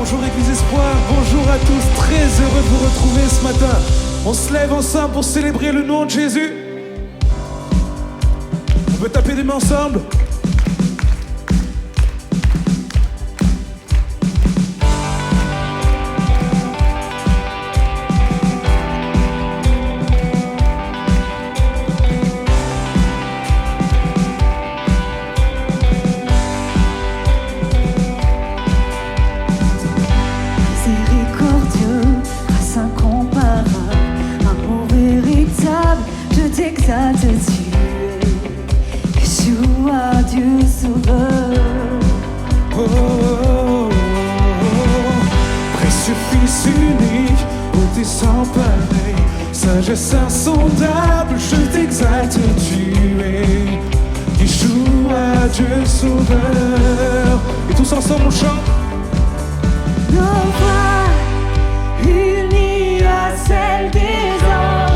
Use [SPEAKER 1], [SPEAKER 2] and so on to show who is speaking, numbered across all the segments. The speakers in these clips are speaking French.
[SPEAKER 1] Bonjour Église Espoir, bonjour à tous, très heureux de vous retrouver ce matin. On se lève ensemble pour célébrer le nom de Jésus. On peut taper des mains ensemble.
[SPEAKER 2] T'exalte, tu es Yeshua, Dieu sauveur.
[SPEAKER 1] Oh, oh, oh, oh. Précieux Fils unique, beauté sans pareil, sagesse insondable, je t'exalte, tu es Yeshua, Dieu sauveur. Et tous ensemble on chante.
[SPEAKER 2] Nos voix unies à celles des anges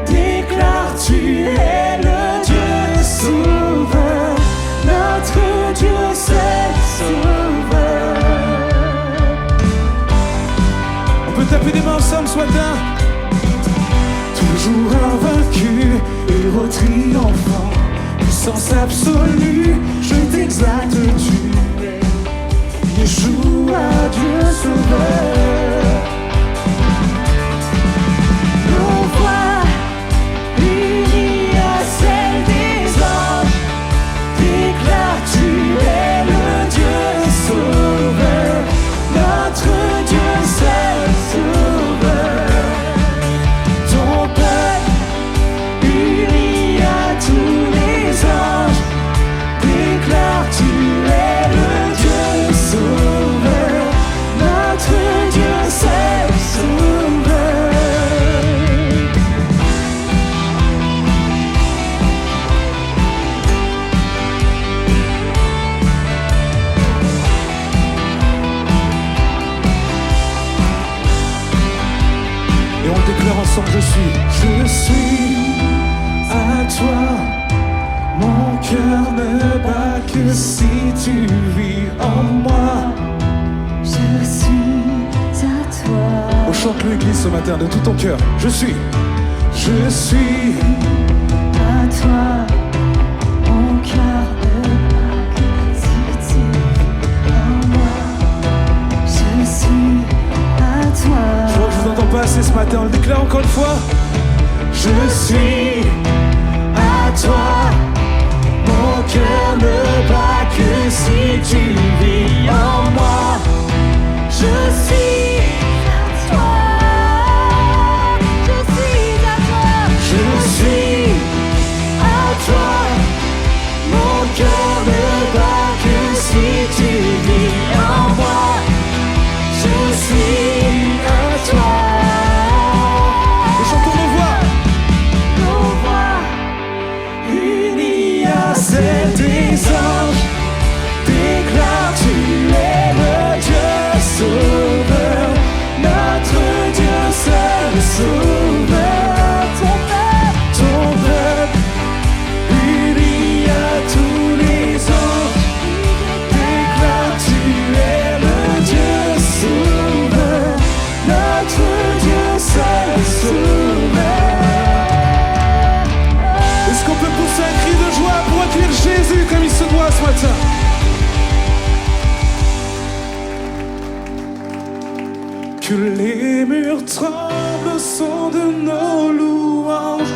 [SPEAKER 2] déclarent tu es le Dieu sauveur, notre Dieu c'est sauveur.
[SPEAKER 1] On peut taper des mains ensemble ce matin. Toujours invaincu, héros triomphant, puissance absolue, je t'exalte, tu es Yeshua, Dieu sauveur.
[SPEAKER 2] Nos voix unies à celles des anges déclarent tu es le Dieu sauveur, notre Dieu c'est sauveur. Ton peuple uni à tous les anges déclare tu es le Dieu sauveur, notre Dieu c'est sauveur.
[SPEAKER 1] Et on déclare ensemble, je suis à toi. Mon cœur ne bat que si tu vis en moi.
[SPEAKER 2] Je suis à toi.
[SPEAKER 1] On chante l'église ce matin de tout ton cœur. Je suis
[SPEAKER 2] À toi, mon cœur ne bat que si tu es en moi. Je suis à toi.
[SPEAKER 1] Je vois que je vous entends pas assez ce matin, on le déclare encore une fois. Je suis à toi. Mon cœur ne bat que si tu vis en moi.
[SPEAKER 2] Je suis à toi. Je suis à toi.
[SPEAKER 1] Je suis à toi. Mon cœur ne bat que si tu vis en moi. Je suis à toi. Et chantons nos voix.
[SPEAKER 2] Nos voix
[SPEAKER 1] Unis à celles des anges, déclare tu es le Dieu sauveur, notre Dieu c'est le sauveur. Ton peuple, uni à tous les anges, déclare tu es le Dieu sauveur, notre Dieu c'est le sauveur. Est-ce qu'on peut pousser un cri de joie pour accueillir Jésus comme il se doit ce matin? Que les murs tremblent au son de nos louanges,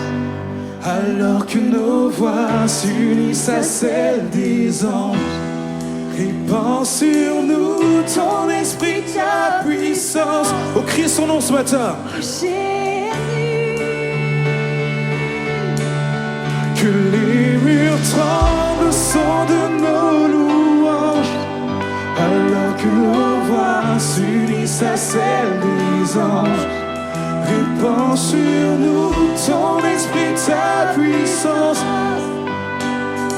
[SPEAKER 1] alors que nos voix s'unissent à celles des anges. Répand sur nous ton esprit, ta puissance. Oh, criez son nom ce matin.
[SPEAKER 2] Jésus.
[SPEAKER 1] Que les murs tremblent au son de nos louanges, alors que nos voix s'unissent à celles des anges. Répand sur nous ton esprit, ta puissance.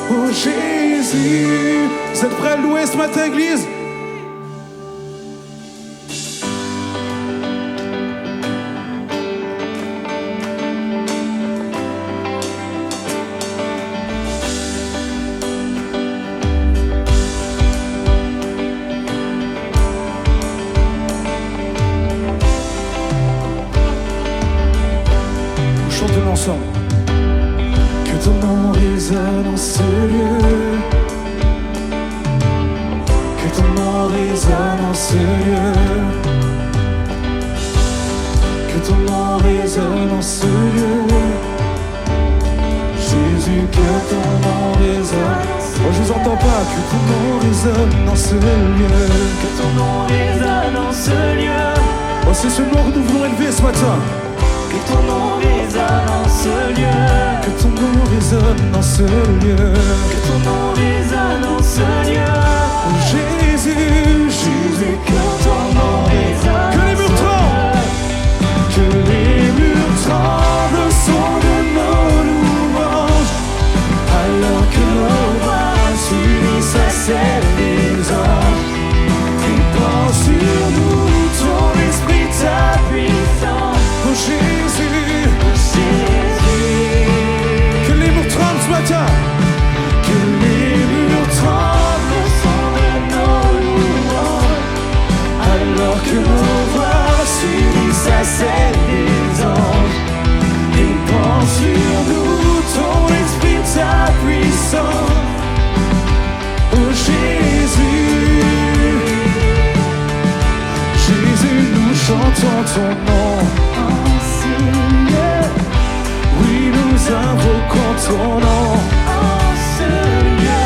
[SPEAKER 1] Oh Jésus, vous êtes prêts à louer ce matin, Église? ensemble. Que ton nom résonne en ce lieu. Que ton nom résonne en ce lieu. Que ton nom résonne en ce lieu. Jésus, que ton nom résonne. Oh, je vous entends pas. Que ton nom résonne dans ce lieu.
[SPEAKER 2] Que ton nom résonne en ce lieu.
[SPEAKER 1] Oh, c'est ce nom que nous voulons élever ce matin.
[SPEAKER 2] Que ton nom résonne en ce lieu.
[SPEAKER 1] Que ton nom résonne dans ce lieu.
[SPEAKER 2] Que ton nom résonne en ce lieu.
[SPEAKER 1] Oh, Jésus, Jésus,
[SPEAKER 2] Que ton nom résonne.
[SPEAKER 1] que les murs tremblent. Que les murs tremblent au son de nos louanges. Alors que nos voix s'unissent à celles des anges. Répand sur nous ton esprit, ta puissance. Oh Jésus, que les murs tremblent ce matin. Que les murs tremblent au son de nos louanges. Alors que nos voix s'unissent à celles des anges. Répand sur nous ton esprit, ta puissance. Oh Jésus, Jésus, nous chantons ton nom.
[SPEAKER 2] En ce lieu.
[SPEAKER 1] Oui, nous invoquons ton nom.
[SPEAKER 2] En ce lieu.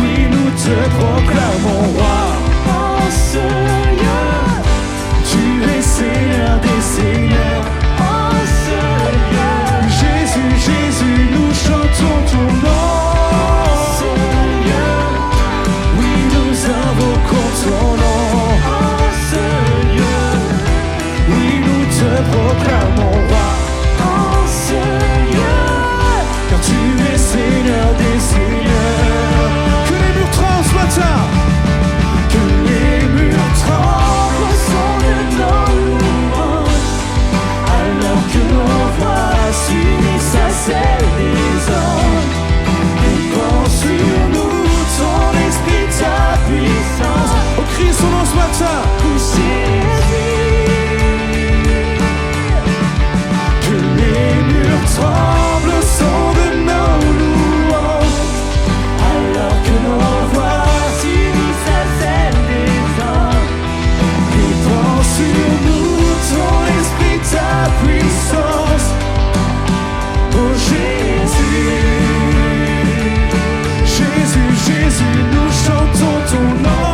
[SPEAKER 1] Oui, nous te proclamons roi.
[SPEAKER 2] En ce lieu.
[SPEAKER 1] Tu es Seigneur des seigneurs.
[SPEAKER 2] En ce lieu.
[SPEAKER 1] Jésus, Jésus, nous chantons ton nom.
[SPEAKER 2] En ce lieu.
[SPEAKER 1] Oui, nous invoquons ton nom.
[SPEAKER 2] En ce lieu.
[SPEAKER 1] Oui, nous te proclamons roi.
[SPEAKER 2] En ce lieu.
[SPEAKER 1] Car tu es Seigneur des seigneurs. Que les murs tremblent ce matin. Que les murs tremblent au son de nos louanges. Alors que nos voix s'unissent à celles des anges. Répand sur nous ton esprit, ta puissance. Oh, crie son nom ce matin. Que les murs tremblent au son de nos louanges. Alors que nos voix s'unissent à celles des anges. Répand sur nous ton esprit, ta puissance. Oh Jésus, Jésus, Jésus, nous chantons ton nom.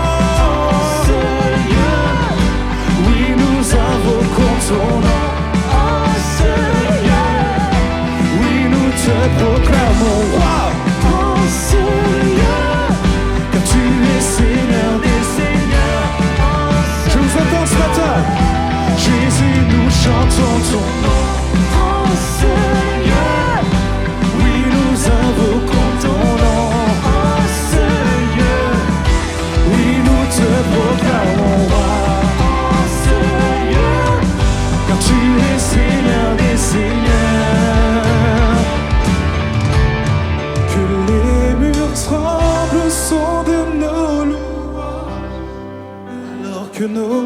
[SPEAKER 1] Oui, nous invoquons ton nom.
[SPEAKER 2] En ce lieu.
[SPEAKER 1] Oui, nous te proclamons roi.
[SPEAKER 2] En ce lieu.
[SPEAKER 1] Car tu es Seigneur des seigneurs. Je vous entends ce matin. Jésus, nous chantons ton nom.
[SPEAKER 2] En ce lieu.
[SPEAKER 1] Oui, nous invoquons ton nom.
[SPEAKER 2] En ce lieu.
[SPEAKER 1] Oui, nous te proclamons roi.
[SPEAKER 2] En ce lieu.
[SPEAKER 1] Car tu es Seigneur des seigneurs. Que les murs tremblent au son de nos louanges. Alors que nos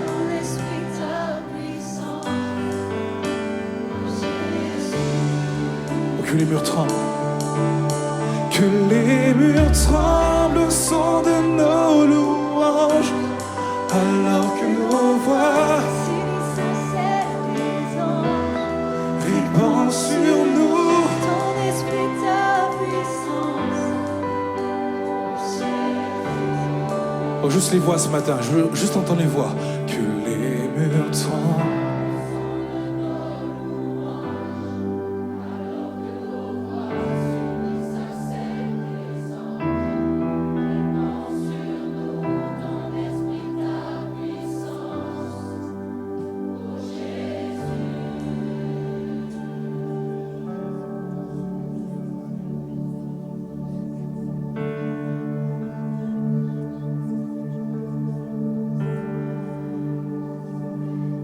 [SPEAKER 2] Ton esprit, ta puissance.
[SPEAKER 1] que les murs tremblent. Que les murs tremblent au son de nos louanges. Alors que nos voix répandent sur nous.
[SPEAKER 2] Ton esprit, ta puissance.
[SPEAKER 1] Oh, juste les voix ce matin, je veux juste entendre les voix. Que les murs tremblent.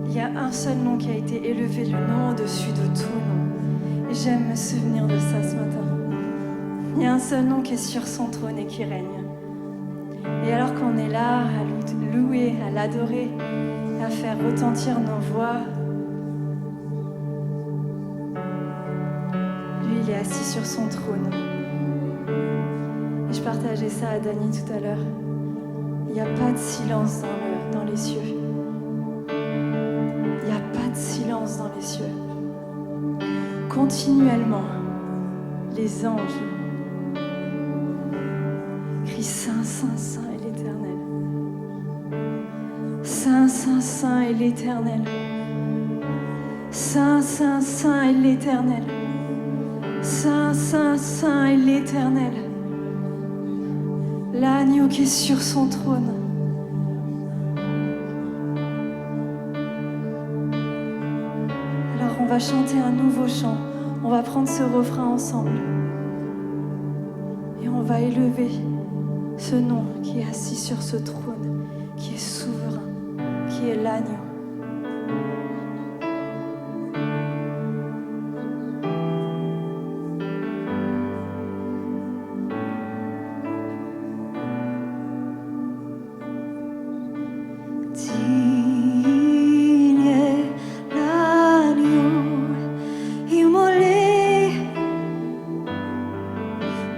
[SPEAKER 2] Il y a un seul nom qui a été élevé, le nom au-dessus de tout nom. Et j'aime me souvenir de ça ce matin. Il y a un seul nom qui est sur son trône et qui règne. Et alors qu'on est là à louer, à l'adorer, à faire retentir nos voix. Lui, il est assis sur son trône. Et je partageais ça à Dany tout à l'heure. Il n'y a pas de silence dans les cieux. Il n'y a pas de silence dans les cieux. Continuellement, les anges crient Saint, Saint, Saint est l'Éternel. Saint, Saint, Saint est l'Éternel. Saint, Saint, Saint est l'Éternel. Saint, Saint, Saint est l'Éternel. L'agneau qui est sur son trône. Alors on va chanter un nouveau chant. On va prendre ce refrain ensemble. Et on va élever ce nom qui est assis sur ce trône, qui est souverain, qui est l'agneau.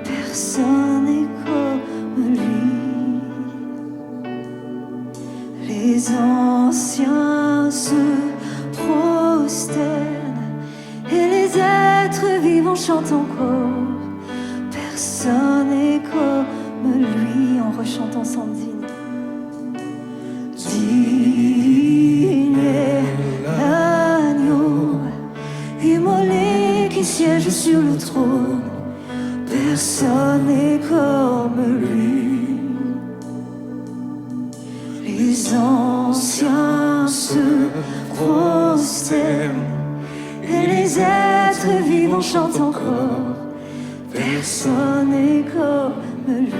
[SPEAKER 3] Personne n'est comme lui. Les anciens se prosternent et les êtres vivants chantent encore. Personne n'est comme lui. On rechante ensemble digne. Digne est l'agneau immolé qui siège sur le trône. Personne n'est comme lui. Les anciens se prosternent et les êtres vivants chantent encore. Personne n'est comme lui.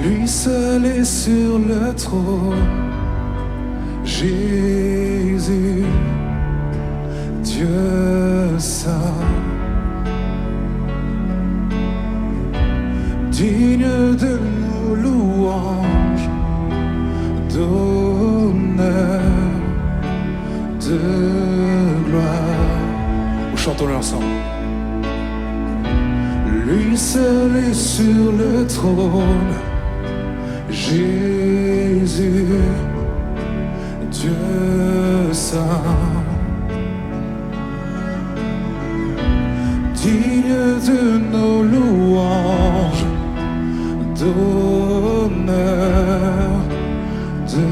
[SPEAKER 1] Lui seul est sur le trône, Jésus, Dieu saint, digne de nos louanges, d'honneur, de gloire. Chantons-le ensemble. Lui seul est sur le trône, Jésus, Dieu saint, digne de nos louanges, d'honneur, de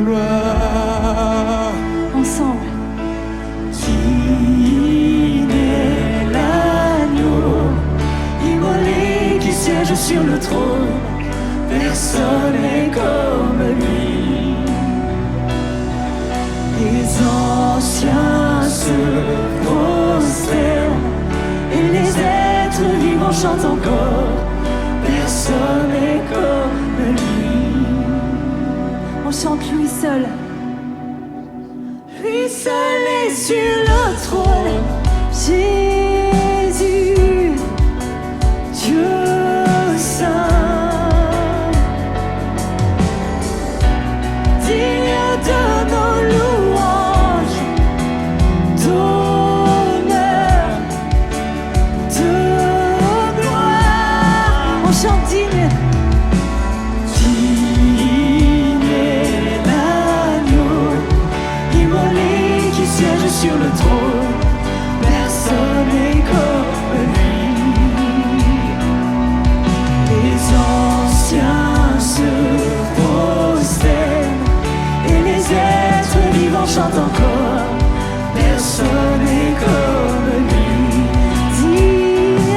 [SPEAKER 1] gloire.
[SPEAKER 2] Ensemble.
[SPEAKER 3] Digne est l'agneau immolé qui siège sur le trône. Personne n'est comme lui. Les anciens se prosternent et les êtres vivants chantent encore. Personne n'est comme lui.
[SPEAKER 2] On chante lui seul.
[SPEAKER 3] Lui seul est sur le trône. Jésus, Dieu saint. Sur le trône, personne n'est comme lui. Les anciens se prosternent et les êtres vivants chantent encore. Personne n'est comme lui. Digne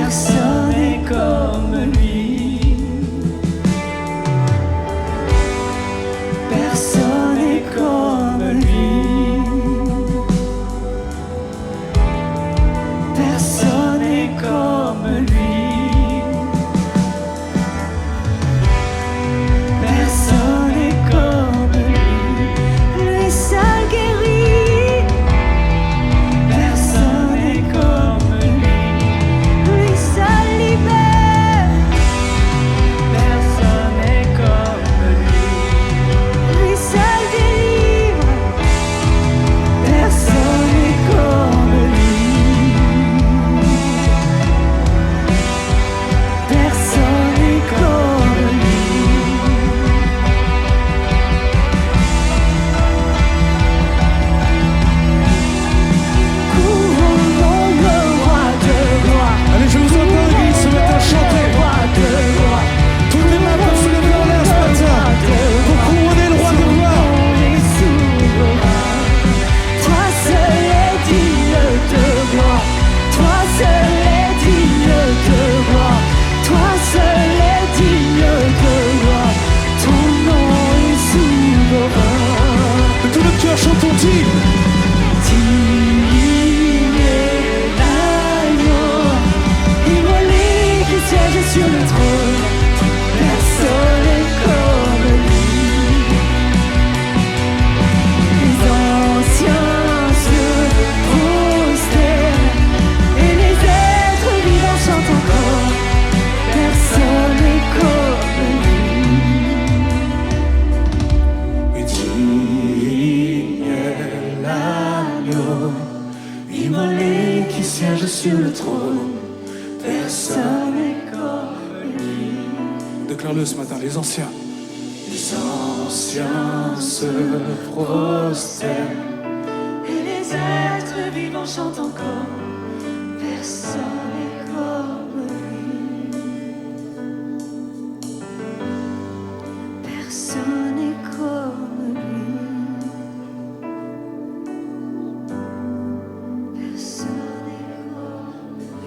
[SPEAKER 3] personne n'est comme lui. Personne n'est comme lui. Personne n'est comme lui. Personne n'est comme lui. Lui seul guérit. Personne n'est comme lui. Lui seul libère. Personne n'est comme lui. Lui seul délivre. Personne n'est comme lui. Personne n'est comme lui. Courons le roi de gloire.
[SPEAKER 1] Allez, je vous entends, l'église, ce matin, chanter.
[SPEAKER 3] Roi de gloire.
[SPEAKER 1] Toutes les mains peuvent se lever en l'air ce matin pour couronner le roi de gloire.
[SPEAKER 3] Les souverains. Toi seul est digne de gloire. Toi seul est digne de gloire. Toi seul est digne de gloire. Ton nom est souverain.
[SPEAKER 1] De tout notre cœur, chantons-il.
[SPEAKER 3] Digne est l'agneau, immolé qui siège sur le trône. Personne n'est comme lui. Les anciens se prosternent et les êtres vivants chantent encore. Personne n'est comme lui.
[SPEAKER 1] Oui, digne est l'agneau, immolé qui siège sur le trône.
[SPEAKER 3] Personne n'est comme lui.
[SPEAKER 1] Déclare-le ce matin, les anciens. Les anciens se prosternent.
[SPEAKER 3] Et les êtres vivants chantent encore. Personne n'est comme lui. Personne n'est comme lui. Personne n'est comme lui.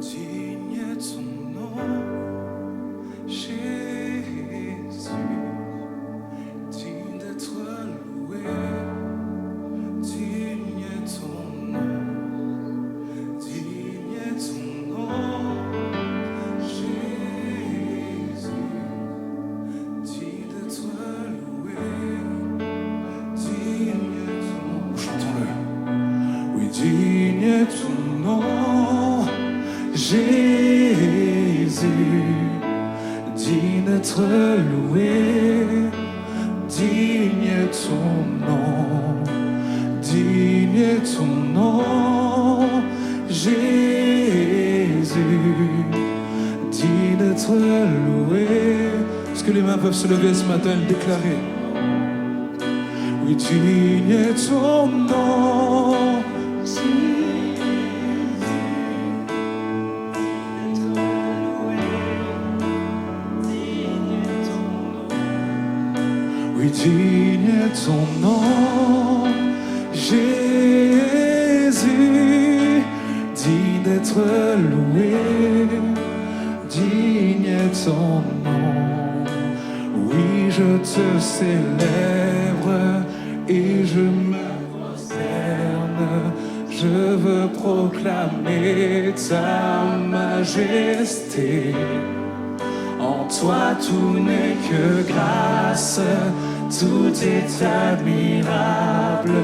[SPEAKER 1] Digne est ton nom, Jésus, digne d'être loué. Digne est ton nom, digne est ton nom, Jésus, digne d'être loué. Digne est ton nom, chantons-le. Oui, digne est ton nom, Jésus, digne d'être loué. Digne est ton nom, digne est ton nom, Jésus, digne d'être loué. Est-ce que les mains peuvent se lever ce matin et le déclarer? Oui, digne est ton nom. Oui, digne est ton nom, Jésus, digne d'être loué. Digne est ton nom. Oui, je te célèbre et je me prosterne. Je veux proclamer ta majesté. En toi tout n'est que grâce, tout est admirable.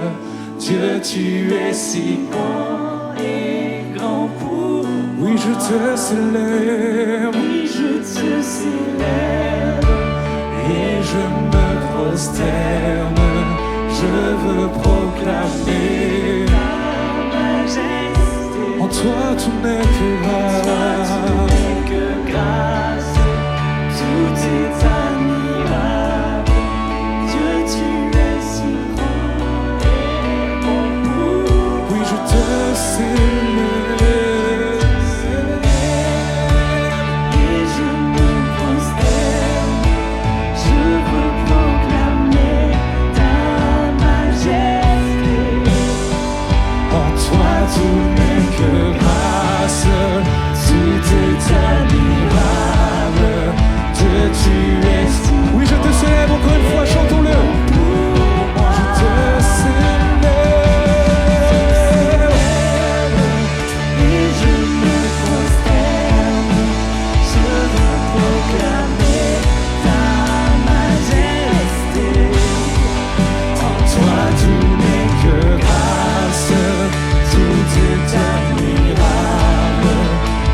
[SPEAKER 1] Dieu, tu es si bon et grand pour moi. Oui, je te célèbre.
[SPEAKER 3] Oui, je te célèbre.
[SPEAKER 1] Et je me prosterne. proclamer. En toi tout n'est que grâce.
[SPEAKER 3] Tout est admirable. Dieu, tu es si grand et bon pour
[SPEAKER 1] Oui, je te célèbre.
[SPEAKER 3] et je me prosterne. Je veux proclamer ta majesté.
[SPEAKER 1] En toi tout n'est que grâce. Tout est admirable. Dieu, tu es. Oui, je te célèbre encore une fois, chantons-le. Je te célèbre.
[SPEAKER 3] Et je me prosterne. Je veux proclamer ta majesté.
[SPEAKER 1] En toi tout n'est que grâce. Tout est admirable.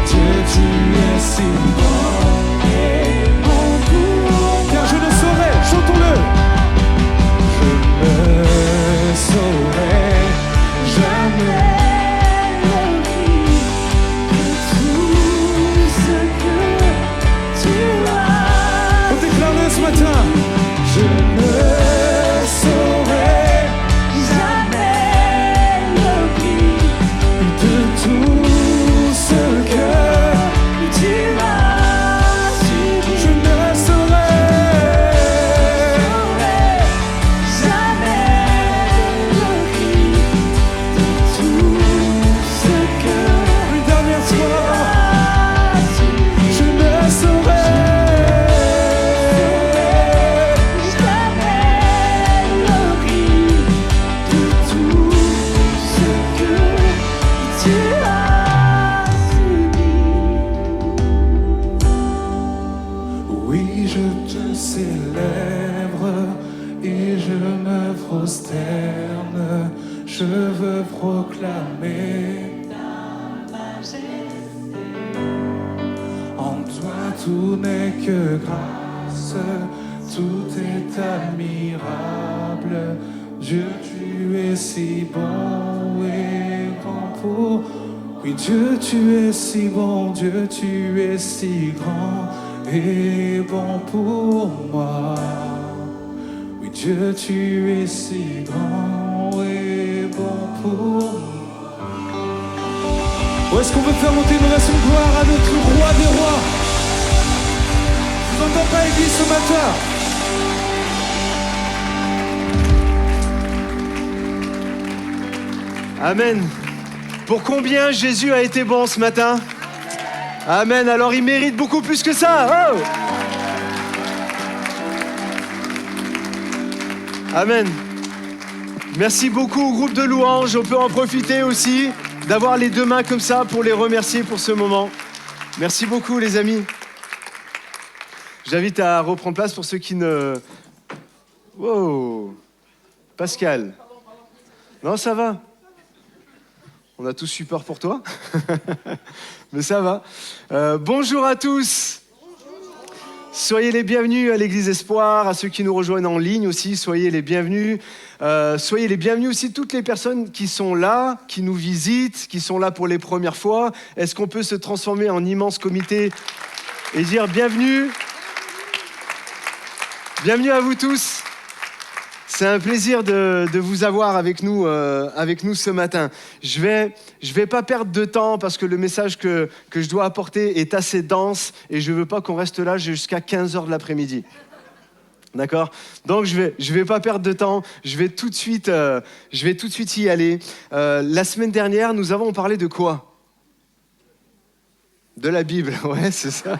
[SPEAKER 1] Dieu, tu es si bon. Car je ne saurais, chantons-le. Je ne saurais jamais. On déclare-le ce matin. Je ne saurais de tout ce que je ne une dernière fois. Je ne Oui, je te célèbre et je me prosterne. Je veux proclamer en toi tout n'est que grâce, tout est admirable. Dieu, tu es si bon et grand pour. Oui, Dieu, tu es si bon, Dieu, tu es si grand et bon pour moi. Oui, Dieu, tu es si grand et bon pour moi. Où est-ce qu'on peut faire monter une ovation de gloire à notre roi des rois? Je vous entends pas, Église, ce matin?
[SPEAKER 4] Amen. Pour combien Jésus a été bon ce matin? Amen. Alors il mérite beaucoup plus que ça. Oh! Amen. Merci beaucoup au groupe de louanges. On peut en profiter aussi d'avoir les deux mains comme ça pour les remercier pour ce moment. Merci beaucoup les amis. J'invite à reprendre place pour ceux qui ne... Wow. Pascal. Non, ça va. On a tous eu peur pour toi. Mais ça va. Bonjour à tous. Soyez les bienvenus à l'Église Espoir, à ceux qui nous rejoignent en ligne aussi, soyez les bienvenus. Soyez les bienvenus aussi toutes les personnes qui sont là, qui nous visitent, qui sont là pour les premières fois. Est-ce qu'on peut se transformer en immense comité et dire bienvenue? Bienvenue à vous tous. C'est un plaisir de vous avoir avec nous ce matin. Je vais pas perdre de temps parce que le message que je dois apporter est assez dense et je veux pas qu'on reste là jusqu'à 15h de l'après-midi. D'accord? Donc je vais pas perdre de temps. Je vais tout de suite y aller. La semaine dernière, nous avons parlé de quoi? De la Bible. Ouais, c'est ça.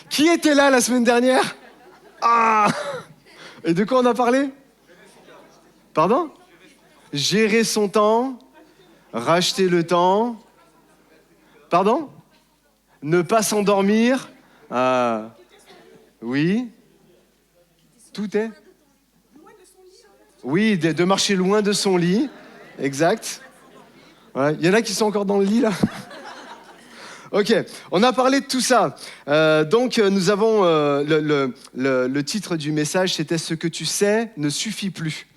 [SPEAKER 4] Qui était là la semaine dernière? Ah! Et de quoi on a parlé? Pardon? Gérer son temps, racheter le temps. Pardon? Ne pas s'endormir. Ah. Oui. Tout est? Oui, de marcher loin de son lit. Exact. Ouais. Il y en a qui sont encore dans le lit là. Ok, on a parlé de tout ça. Donc, nous avons le titre du message, c'était « Ce que tu sais ne suffit plus ».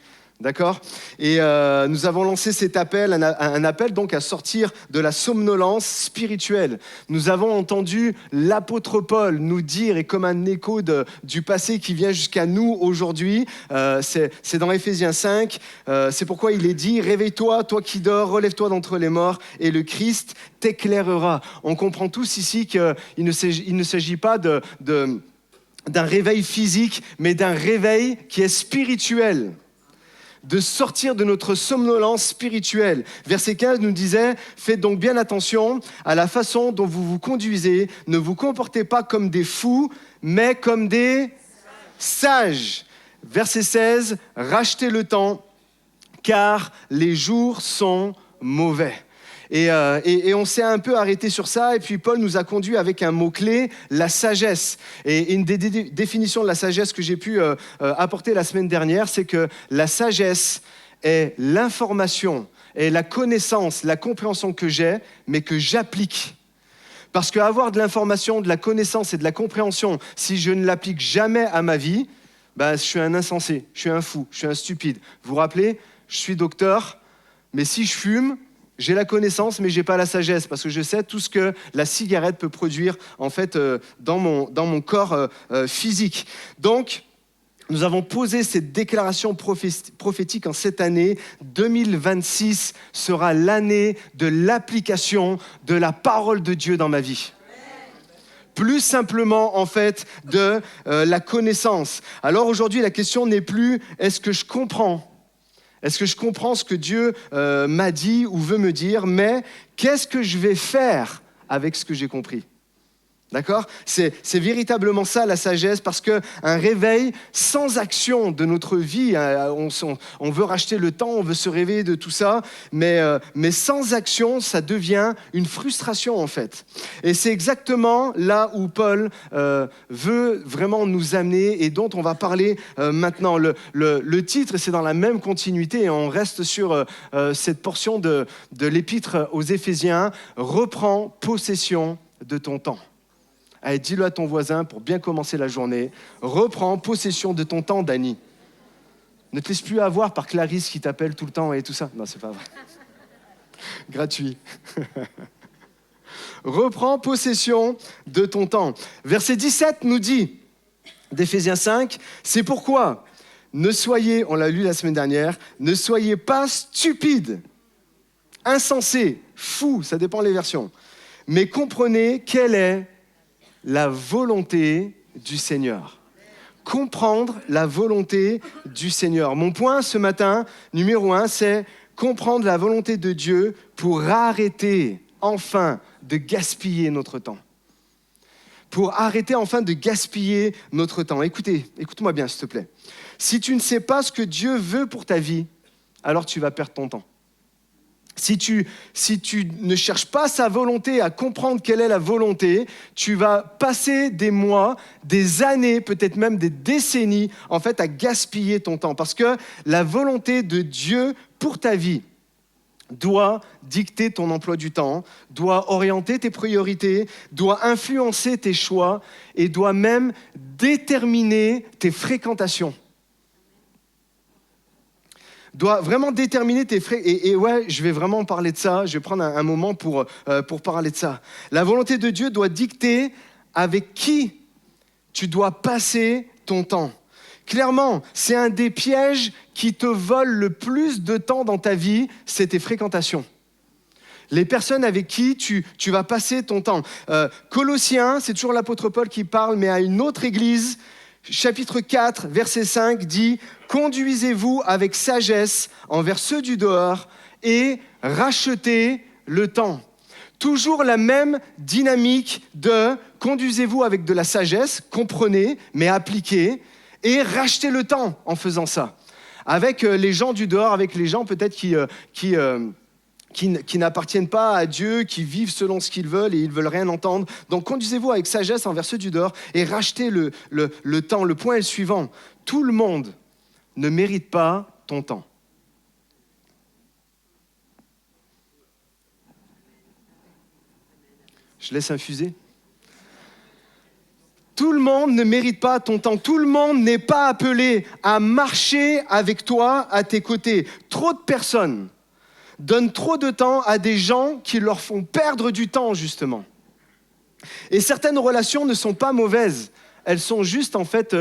[SPEAKER 4] D'accord ? Et nous avons lancé cet appel, un appel donc à sortir de la somnolence spirituelle. Nous avons entendu l'apôtre Paul nous dire, et comme un écho du passé qui vient jusqu'à nous aujourd'hui, c'est dans Éphésiens 5, c'est pourquoi il est dit « Réveille-toi, toi qui dors, relève-toi d'entre les morts, et le Christ t'éclairera ». On comprend tous ici qu'il ne s'agit pas d'un réveil physique, mais d'un réveil qui est spirituel. De sortir de notre somnolence spirituelle. Verset 15 nous disait « Faites donc bien attention à la façon dont vous vous conduisez. Ne vous comportez pas comme des fous, mais comme des sages. » Verset 16 « Rachetez le temps, car les jours sont mauvais. » Et on s'est un peu arrêté sur ça, et puis Paul nous a conduit avec un mot-clé, la sagesse. Et une des définitions de la sagesse que j'ai pu apporter la semaine dernière, c'est que la sagesse est l'information, est la connaissance, la compréhension que j'ai, mais que j'applique. Parce qu'avoir de l'information, de la connaissance et de la compréhension, si je ne l'applique jamais à ma vie, je suis un insensé, je suis un fou, je suis un stupide. Vous vous rappelez, je suis docteur, mais si je fume, j'ai la connaissance, mais je n'ai pas la sagesse, parce que je sais tout ce que la cigarette peut produire en fait, dans mon corps physique. Donc, nous avons posé cette déclaration prophétique en cette année. 2026 sera l'année de l'application de la parole de Dieu dans ma vie. Plus simplement, en fait, de la connaissance. Alors aujourd'hui, la question n'est plus « est-ce que je comprends ?» Est-ce que je comprends ce que Dieu m'a dit ou veut me dire? Mais qu'est-ce que je vais faire avec ce que j'ai compris? D'accord ? C'est véritablement ça la sagesse, parce qu'un réveil sans action de notre vie, on veut racheter le temps, on veut se réveiller de tout ça, mais sans action, ça devient une frustration en fait. Et c'est exactement là où Paul veut vraiment nous amener et dont on va parler maintenant. Le titre, c'est dans la même continuité et on reste sur cette portion de l'épître aux Éphésiens. Reprends possession de ton temps. Allez, dis-le à ton voisin pour bien commencer la journée. Reprends possession de ton temps, Dany. Ne te laisse plus avoir par Clarisse qui t'appelle tout le temps et tout ça. Non, c'est pas vrai. Gratuit. Reprends possession de ton temps. Verset 17 nous dit, d'Éphésiens 5, c'est pourquoi ne soyez, on l'a lu la semaine dernière, ne soyez pas stupides, insensés, fous, ça dépend des versions, mais comprenez quelle est la volonté du Seigneur. Comprendre la volonté du Seigneur. Mon point ce matin, numéro 1, c'est comprendre la volonté de Dieu pour arrêter enfin de gaspiller notre temps. Pour arrêter enfin de gaspiller notre temps. Écoute-moi bien s'il te plaît. Si tu ne sais pas ce que Dieu veut pour ta vie, alors tu vas perdre ton temps. Si tu ne cherches pas sa volonté, à comprendre quelle est la volonté, tu vas passer des mois, des années, peut-être même des décennies, en fait, à gaspiller ton temps. Parce que la volonté de Dieu pour ta vie doit dicter ton emploi du temps, doit orienter tes priorités, doit influencer tes choix et doit même déterminer tes fréquentations. Doit vraiment déterminer tes frais. Et ouais, je vais vraiment parler de ça. Je vais prendre un moment pour parler de ça. La volonté de Dieu doit dicter avec qui tu dois passer ton temps. Clairement, c'est un des pièges qui te volent le plus de temps dans ta vie, c'est tes fréquentations. Les personnes avec qui tu vas passer ton temps. Colossiens, c'est toujours l'apôtre Paul qui parle, mais à une autre église, chapitre 4, verset 5 dit « Conduisez-vous avec sagesse envers ceux du dehors et rachetez le temps. » Toujours la même dynamique de « Conduisez-vous avec de la sagesse, comprenez, mais appliquez, et rachetez le temps en faisant ça. » Avec les gens du dehors, avec les gens peut-être qui n'appartiennent pas à Dieu, qui vivent selon ce qu'ils veulent et ils ne veulent rien entendre. Donc, conduisez-vous avec sagesse envers ceux du dehors et rachetez le temps. Le point est le suivant. Tout le monde ne mérite pas ton temps. Je laisse infuser. Tout le monde ne mérite pas ton temps. Tout le monde n'est pas appelé à marcher avec toi à tes côtés. Trop de personnes donnent trop de temps à des gens qui leur font perdre du temps, justement. Et certaines relations ne sont pas mauvaises. Elles sont juste, en fait,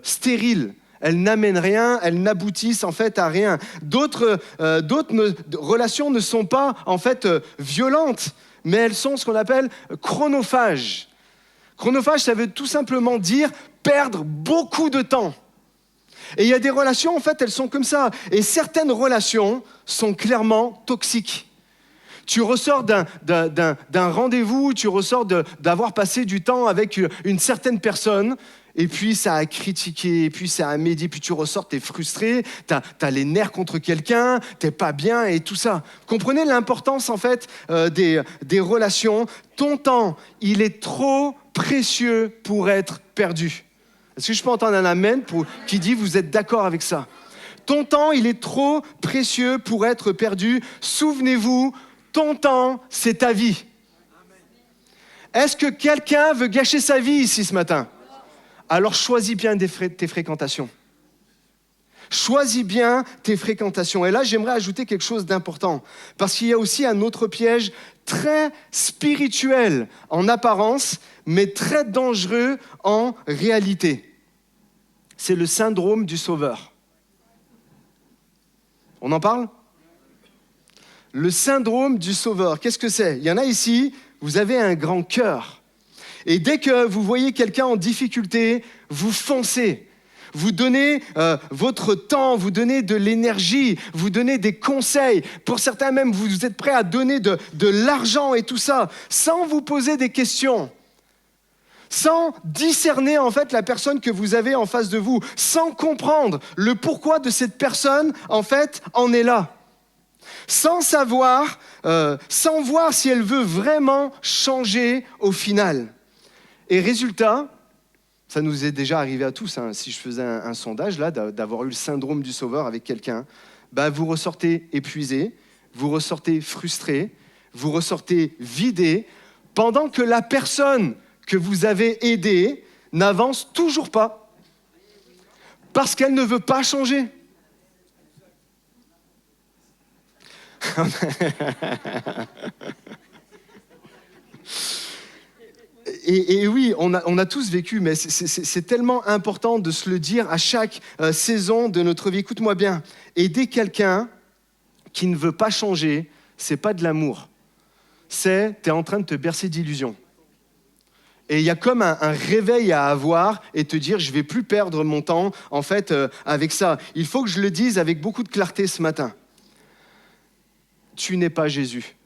[SPEAKER 4] stériles. Elles n'amènent rien, elles n'aboutissent en fait à rien. D'autres relations ne sont pas en fait violentes, mais elles sont ce qu'on appelle chronophages. Chronophage, ça veut tout simplement dire perdre beaucoup de temps. Et il y a des relations, en fait, elles sont comme ça. Et certaines relations sont clairement toxiques. Tu ressors d'un rendez-vous, tu ressors d'avoir passé du temps avec une certaine personne, et puis ça a critiqué, et puis ça a médit, puis tu ressors, t'es frustré, t'as les nerfs contre quelqu'un, t'es pas bien et tout ça. Comprenez l'importance en fait des relations. Ton temps, il est trop précieux pour être perdu. Est-ce que je peux entendre un amen qui dit vous êtes d'accord avec ça? Ton temps, il est trop précieux pour être perdu. Souvenez-vous, ton temps, c'est ta vie. Est-ce que quelqu'un veut gâcher sa vie ici ce matin? Alors choisis bien tes fréquentations. Choisis bien tes fréquentations. Et là, j'aimerais ajouter quelque chose d'important. Parce qu'il y a aussi un autre piège très spirituel en apparence, mais très dangereux en réalité. C'est le syndrome du sauveur. On en parle ? Le syndrome du sauveur, qu'est-ce que c'est? Il y en a ici, vous avez un grand cœur. Et dès que vous voyez quelqu'un en difficulté, vous foncez. Vous donnez votre temps, vous donnez de l'énergie, vous donnez des conseils. Pour certains même, vous êtes prêts à donner de l'argent et tout ça, sans vous poser des questions. Sans discerner en fait la personne que vous avez en face de vous, sans comprendre le pourquoi de cette personne en fait en est là. Sans savoir, sans voir si elle veut vraiment changer au final. Et résultat, ça nous est déjà arrivé à tous, hein, si je faisais un sondage là, d'avoir eu le syndrome du sauveur avec quelqu'un, ben, vous ressortez épuisé, vous ressortez frustré, vous ressortez vidé, pendant que la personne que vous avez aidée n'avance toujours pas, parce qu'elle ne veut pas changer. Et oui, on a tous vécu, mais c'est tellement important de se le dire à chaque saison de notre vie. Écoute-moi bien, aider quelqu'un qui ne veut pas changer, c'est pas de l'amour. T'es en train de te bercer d'illusions. Et il y a comme un réveil à avoir et te dire, je ne vais plus perdre mon temps en fait avec ça. Il faut que je le dise avec beaucoup de clarté ce matin. Tu n'es pas Jésus.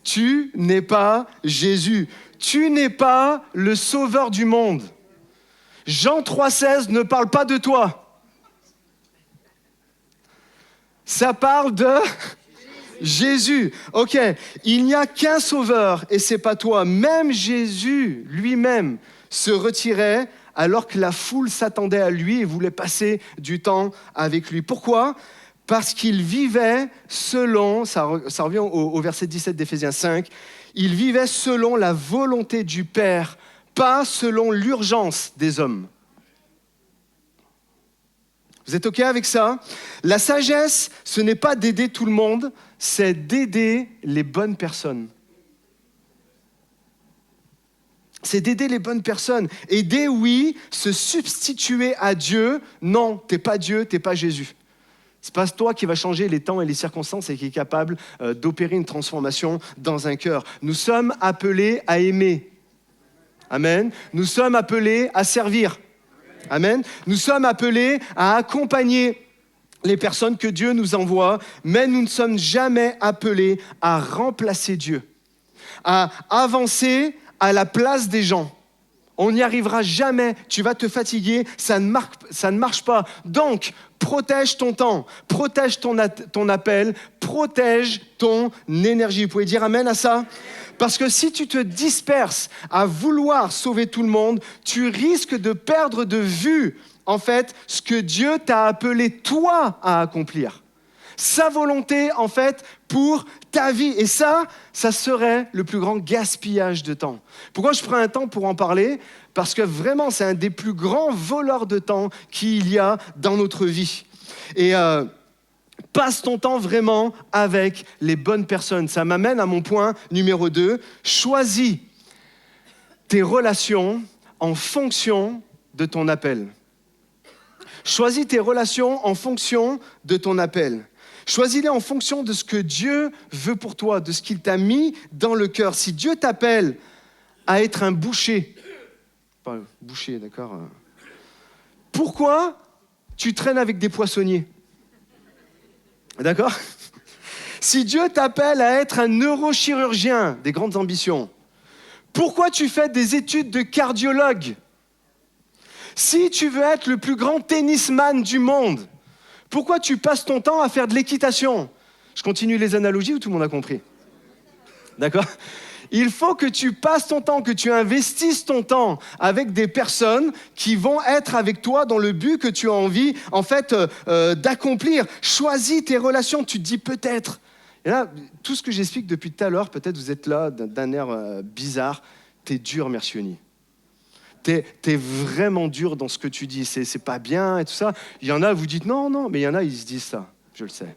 [SPEAKER 4] Tu n'es pas Jésus. Tu n'es pas le sauveur du monde. Jean 3,16 ne parle pas de toi. Ça parle de Jésus. Ok, il n'y a qu'un sauveur et c'est pas toi. Même Jésus lui-même se retirait alors que la foule s'attendait à lui et voulait passer du temps avec lui. Pourquoi ? Parce qu'il vivait selon, ça revient au verset 17 d'Éphésiens 5, il vivait selon la volonté du Père, pas selon l'urgence des hommes. Vous êtes OK avec ça? La sagesse, ce n'est pas d'aider tout le monde, c'est d'aider les bonnes personnes. C'est d'aider les bonnes personnes. Aider, oui, se substituer à Dieu, non, t'es pas Dieu, t'es pas Jésus. C'est pas toi qui va changer les temps et les circonstances et qui est capable d'opérer une transformation dans un cœur. Nous sommes appelés à aimer. Amen. Nous sommes appelés à servir. Amen. Nous sommes appelés à accompagner les personnes que Dieu nous envoie, mais nous ne sommes jamais appelés à remplacer Dieu, à avancer à la place des gens. On n'y arrivera jamais, tu vas te fatiguer, ça ne marche pas. Donc, protège ton temps, protège ton appel, protège ton énergie. Vous pouvez dire amen à ça? Parce que si tu te disperses à vouloir sauver tout le monde, tu risques de perdre de vue, en fait, ce que Dieu t'a appelé toi à accomplir. sa volonté en fait pour ta vie. Et ça serait le plus grand gaspillage de temps. Pourquoi je prends un temps pour en parler ? Parce que vraiment, c'est un des plus grands voleurs de temps qu'il y a dans notre vie. Et passe ton temps vraiment avec les bonnes personnes. Ça m'amène à mon point numéro 2. Choisis tes relations en fonction de ton appel. Choisis tes relations en fonction de ton appel. Choisis-les en fonction de ce que Dieu veut pour toi, de ce qu'il t'a mis dans le cœur. Si Dieu t'appelle à être un boucher, pas boucher, d'accord ? Pourquoi tu traînes avec des poissonniers ? D'accord ? Si Dieu t'appelle à être un neurochirurgien, des grandes ambitions, pourquoi tu fais des études de cardiologue ? Si tu veux être le plus grand tennisman du monde, pourquoi tu passes ton temps à faire de l'équitation ? Je continue les analogies ou tout le monde a compris ? D'accord ? Il faut que tu passes ton temps, que tu investisses ton temps avec des personnes qui vont être avec toi dans le but que tu as envie, en fait, d'accomplir. Choisis tes relations. Tu te dis peut-être. Et là, tout ce que j'explique depuis tout à l'heure, peut-être vous êtes là d'un air bizarre. T'es dur, Mercioni. T'es vraiment dur dans ce que tu dis. C'est pas bien et tout ça. Il y en a, vous dites non, mais il y en a, ils se disent ça. Je le sais.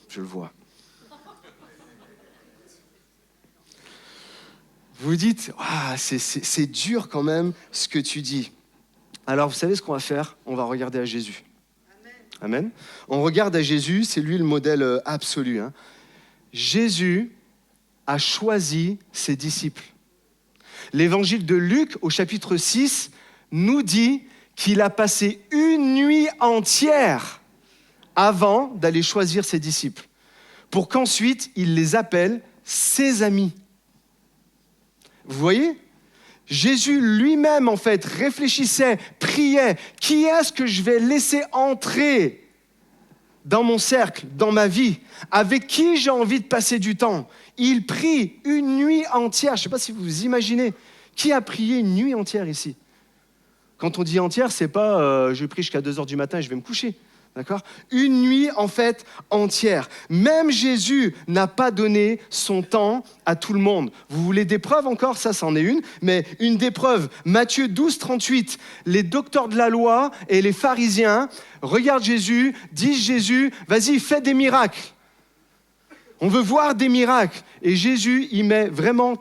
[SPEAKER 4] Je le vois. Vous dites, ah, c'est dur quand même ce que tu dis. Alors, vous savez ce qu'on va faire ? On va regarder à Jésus. Amen. On regarde à Jésus, c'est lui le modèle absolu. Hein. Jésus a choisi ses disciples. L'évangile de Luc, au chapitre 6, nous dit qu'il a passé une nuit entière avant d'aller choisir ses disciples, pour qu'ensuite il les appelle ses amis. Vous voyez ? Jésus lui-même, en fait, réfléchissait, priait. Qui est-ce que je vais laisser entrer dans mon cercle, dans ma vie ? Avec qui j'ai envie de passer du temps ? Il prie une nuit entière. Je ne sais pas si vous vous imaginez. Qui a prié une nuit entière ici ? Quand on dit entière, c'est pas je prie jusqu'à 2h du matin et je vais me coucher. D'accord ? Une nuit, en fait, entière. Même Jésus n'a pas donné son temps à tout le monde. Vous voulez des preuves encore ? Ça, c'en est une. Mais une des preuves, Matthieu 12, 38, les docteurs de la loi et les pharisiens regardent Jésus, disent Jésus, vas-y, fais des miracles. On veut voir des miracles. Et Jésus, il met vraiment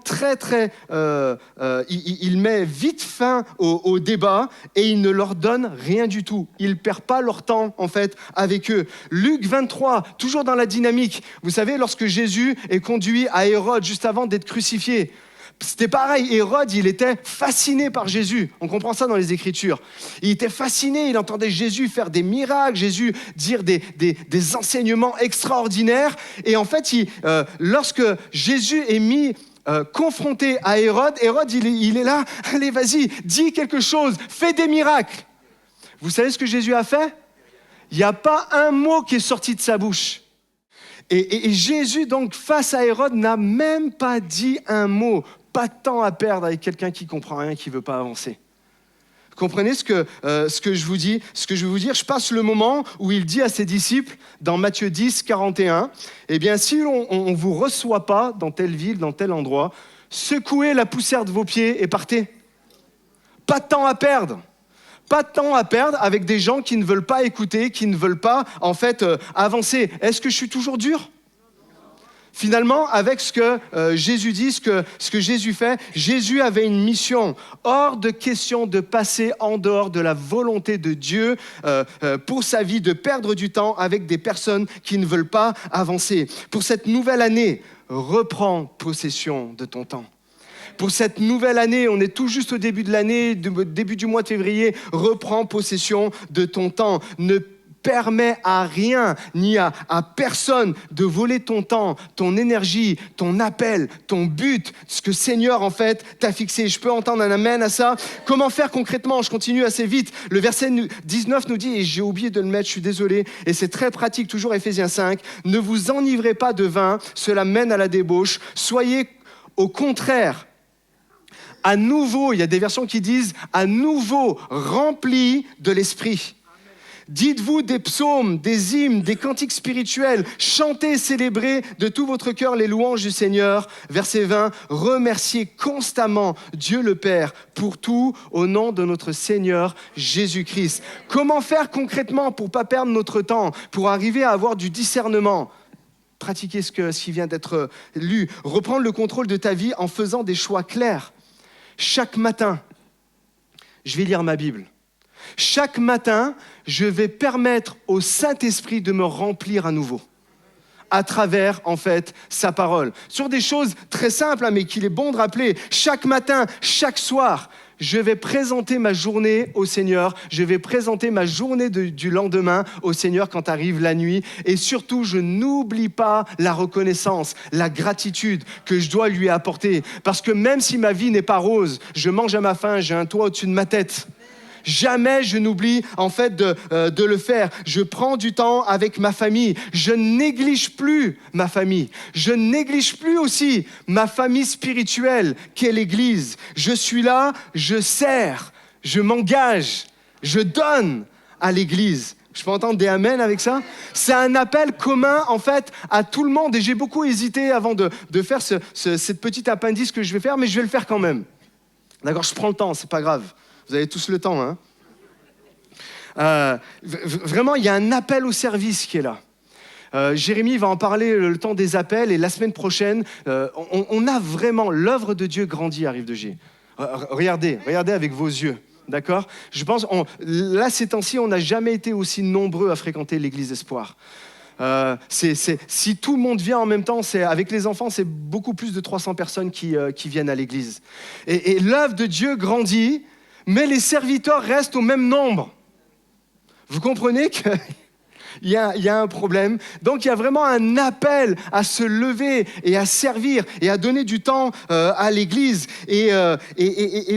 [SPEAKER 4] il met vite fin au débat et il ne leur donne rien du tout. Il ne perd pas leur temps, en fait, avec eux. Luc 23, toujours dans la dynamique. Vous savez, lorsque Jésus est conduit à Hérode juste avant d'être crucifié, c'était pareil, Hérode, il était fasciné par Jésus. On comprend ça dans les Écritures. Il était fasciné, il entendait Jésus faire des miracles, Jésus dire des enseignements extraordinaires. Et en fait, lorsque Jésus est mis confronté à Hérode, il est là, allez, vas-y, dis quelque chose, fais des miracles. Vous savez ce que Jésus a fait ? Il n'y a pas un mot qui est sorti de sa bouche. Et Jésus, donc, face à Hérode, n'a même pas dit un mot. Pas de temps à perdre avec quelqu'un qui ne comprend rien, qui ne veut pas avancer. Vous comprenez ce que je vous dis ? Ce que je veux vous dire, je passe le moment où il dit à ses disciples, dans Matthieu 10, 41, « Eh bien, si on ne vous reçoit pas dans telle ville, dans tel endroit, secouez la poussière de vos pieds et partez. » Pas de temps à perdre. Pas de temps à perdre avec des gens qui ne veulent pas écouter, qui ne veulent pas, en fait, avancer. Est-ce que je suis toujours dur ? Finalement, avec ce que Jésus dit, ce que Jésus fait, Jésus avait une mission. Hors de question de passer en dehors de la volonté de Dieu pour sa vie, de perdre du temps avec des personnes qui ne veulent pas avancer. Pour cette nouvelle année, reprends possession de ton temps. Pour cette nouvelle année, on est tout juste au début de l'année, début du mois de février, reprends possession de ton temps. Ne permets à rien ni à personne de voler ton temps, ton énergie, ton appel, ton but, ce que Seigneur en fait t'a fixé. Je peux entendre un amen à ça. Comment faire concrètement ? Je continue assez vite. Le verset 19 nous dit, et j'ai oublié de le mettre, je suis désolé, et c'est très pratique, toujours Éphésiens 5, « Ne vous enivrez pas de vin, cela mène à la débauche. Soyez au contraire à nouveau, il y a des versions qui disent à nouveau remplis de l'esprit. » Dites-vous des psaumes, des hymnes, des cantiques spirituels. Chantez et célébrez de tout votre cœur les louanges du Seigneur. Verset 20, remerciez constamment Dieu le Père pour tout au nom de notre Seigneur Jésus-Christ. Comment faire concrètement pour ne pas perdre notre temps, pour arriver à avoir du discernement ? Pratiquer ce qui vient d'être lu. Reprendre le contrôle de ta vie en faisant des choix clairs. Chaque matin, je vais lire ma Bible. Chaque matin, je vais permettre au Saint-Esprit de me remplir à nouveau à travers, en fait, sa parole. Sur des choses très simples, mais qu'il est bon de rappeler. Chaque matin, chaque soir, je vais présenter ma journée au Seigneur. Je vais présenter ma journée du lendemain au Seigneur quand arrive la nuit. Et surtout, je n'oublie pas la reconnaissance, la gratitude que je dois lui apporter. Parce que même si ma vie n'est pas rose, je mange à ma faim, j'ai un toit au-dessus de ma tête. Jamais je n'oublie en fait de le faire. Je prends du temps avec ma famille. Je ne néglige plus ma famille. Je ne néglige plus aussi ma famille spirituelle qu'est l'Église. Je suis là, je sers, je m'engage, je donne à l'Église. Je peux entendre des amen avec ça? C'est un appel commun en fait à tout le monde. Et j'ai beaucoup hésité avant de faire cette petite appendice que je vais faire, mais je vais le faire quand même. D'accord, je prends le temps, c'est pas grave. Vous avez tous le temps, hein? Vraiment, il y a un appel au service qui est là. Jérémie va en parler le temps des appels et la semaine prochaine, on a vraiment l'œuvre de Dieu grandit à Rive de Gier. Regardez avec vos yeux, d'accord? Je pense, là ces temps-ci, on n'a jamais été aussi nombreux à fréquenter l'église Espoir. Si tout le monde vient en même temps, avec les enfants, c'est beaucoup plus de 300 personnes qui viennent à l'église. Et l'œuvre de Dieu grandit, mais les serviteurs restent au même nombre. Vous comprenez qu'il y a un problème. Donc, il y a vraiment un appel à se lever et à servir et à donner du temps à l'Église. Et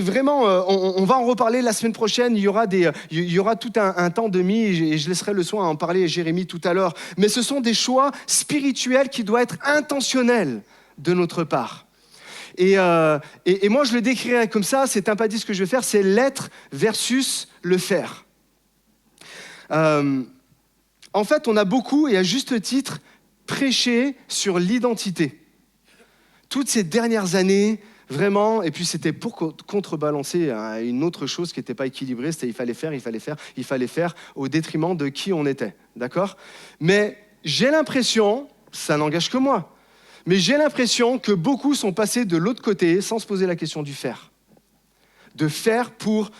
[SPEAKER 4] vraiment, on va en reparler la semaine prochaine. Il y aura tout un temps demi et je laisserai le soin à en parler à Jérémie tout à l'heure. Mais ce sont des choix spirituels qui doivent être intentionnels de notre part. Et moi, je le décrirais comme ça, c'est un pas dit ce que je vais faire, c'est l'être versus le faire. En fait, on a beaucoup, et à juste titre, prêché sur l'identité. Toutes ces dernières années, vraiment, et puis c'était pour contrebalancer une autre chose qui n'était pas équilibrée, c'était il fallait faire au détriment de qui on était, d'accord ? Mais j'ai l'impression, ça n'engage que moi, mais j'ai l'impression que beaucoup sont passés de l'autre côté sans se poser la question du faire. De faire pour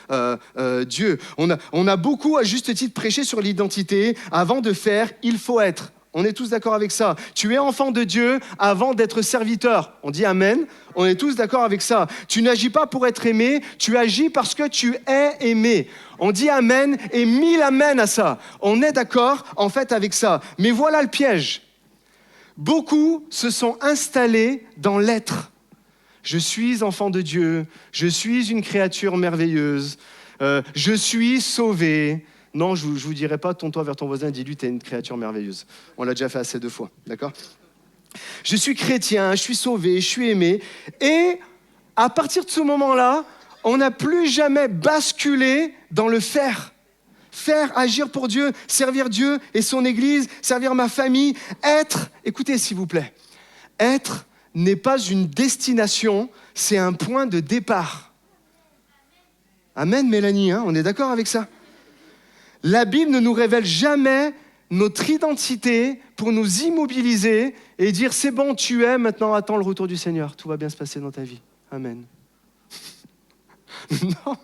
[SPEAKER 4] Dieu. On a beaucoup, à juste titre, prêché sur l'identité. Avant de faire, il faut être. On est tous d'accord avec ça. Tu es enfant de Dieu avant d'être serviteur. On dit amen. On est tous d'accord avec ça. Tu n'agis pas pour être aimé, tu agis parce que tu es aimé. On dit amen et 1000 amen à ça. On est d'accord en fait avec ça. Mais voilà le piège. Beaucoup se sont installés dans l'être. Je suis enfant de Dieu, je suis une créature merveilleuse, je suis sauvé. Non, je vous dirai pas, tourne-toi vers ton voisin et dis-lui, t'es une créature merveilleuse. On l'a déjà fait assez 2 fois, d'accord ? Je suis chrétien, je suis sauvé, je suis aimé. Et à partir de ce moment-là, on n'a plus jamais basculé dans le faire. Faire, agir pour Dieu, servir Dieu et son Église, servir ma famille. Être, écoutez s'il vous plaît, être n'est pas une destination, c'est un point de départ. Amen, Mélanie, hein, on est d'accord avec ça? La Bible ne nous révèle jamais notre identité pour nous immobiliser et dire c'est bon, tu es, maintenant attends le retour du Seigneur, tout va bien se passer dans ta vie. Amen. Non,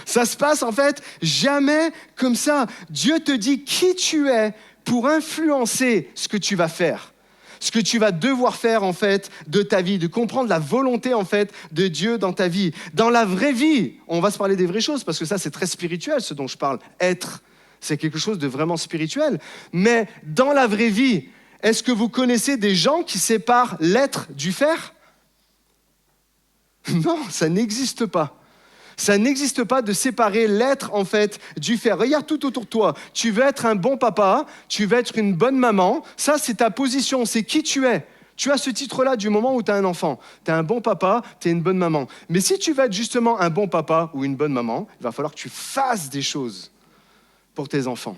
[SPEAKER 4] ça se passe en fait jamais comme ça. Dieu te dit qui tu es pour influencer ce que tu vas faire. Ce que tu vas devoir faire en fait de ta vie, de comprendre la volonté en fait de Dieu dans ta vie. Dans la vraie vie, on va se parler des vraies choses parce que ça c'est très spirituel ce dont je parle. Être, c'est quelque chose de vraiment spirituel. Mais dans la vraie vie, est-ce que vous connaissez des gens qui séparent l'être du faire ? Non, ça n'existe pas. Ça n'existe pas de séparer l'être, en fait, du faire. Regarde tout autour de toi. Tu veux être un bon papa, tu veux être une bonne maman. Ça, c'est ta position, c'est qui tu es. Tu as ce titre-là du moment où tu as un enfant. Tu es un bon papa, tu es une bonne maman. Mais si tu veux être justement un bon papa ou une bonne maman, il va falloir que tu fasses des choses pour tes enfants.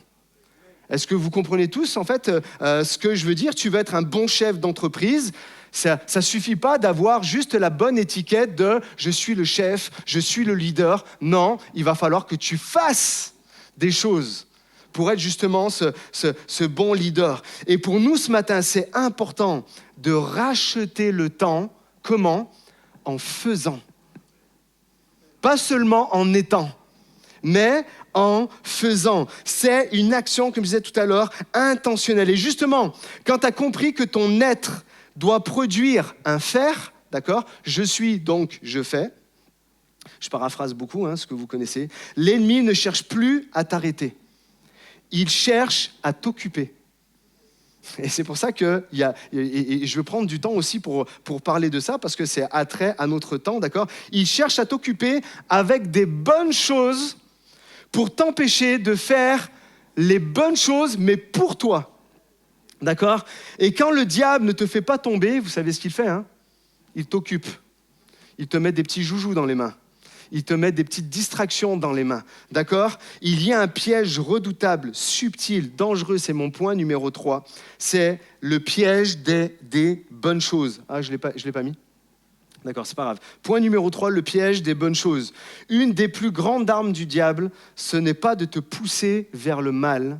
[SPEAKER 4] Est-ce que vous comprenez tous, en fait, ce que je veux dire? Tu veux être un bon chef d'entreprise. Ça ne suffit pas d'avoir juste la bonne étiquette de « je suis le chef, je suis le leader ». Non, il va falloir que tu fasses des choses pour être justement ce bon leader. Et pour nous, ce matin, c'est important de racheter le temps. Comment? En faisant. Pas seulement en étant, mais en faisant. C'est une action, comme je disais tout à l'heure, intentionnelle. Et justement, quand tu as compris que ton être doit produire un faire, d'accord? Je suis, donc je fais. Je paraphrase beaucoup, ce que vous connaissez. L'ennemi ne cherche plus à t'arrêter. Il cherche à t'occuper. Et c'est pour ça que et je veux prendre du temps aussi pour parler de ça, parce que c'est attrait à notre temps, d'accord? Il cherche à t'occuper avec des bonnes choses pour t'empêcher de faire les bonnes choses, mais pour toi. D'accord? Et quand le diable ne te fait pas tomber, vous savez ce qu'il fait, Il t'occupe. Il te met des petits joujoux dans les mains. Il te met des petites distractions dans les mains. D'accord? Il y a un piège redoutable, subtil, dangereux. C'est mon point numéro 3. C'est le piège des bonnes choses. Ah, je l'ai pas mis? D'accord, c'est pas grave. Point numéro 3, le piège des bonnes choses. Une des plus grandes armes du diable, ce n'est pas de te pousser vers le mal,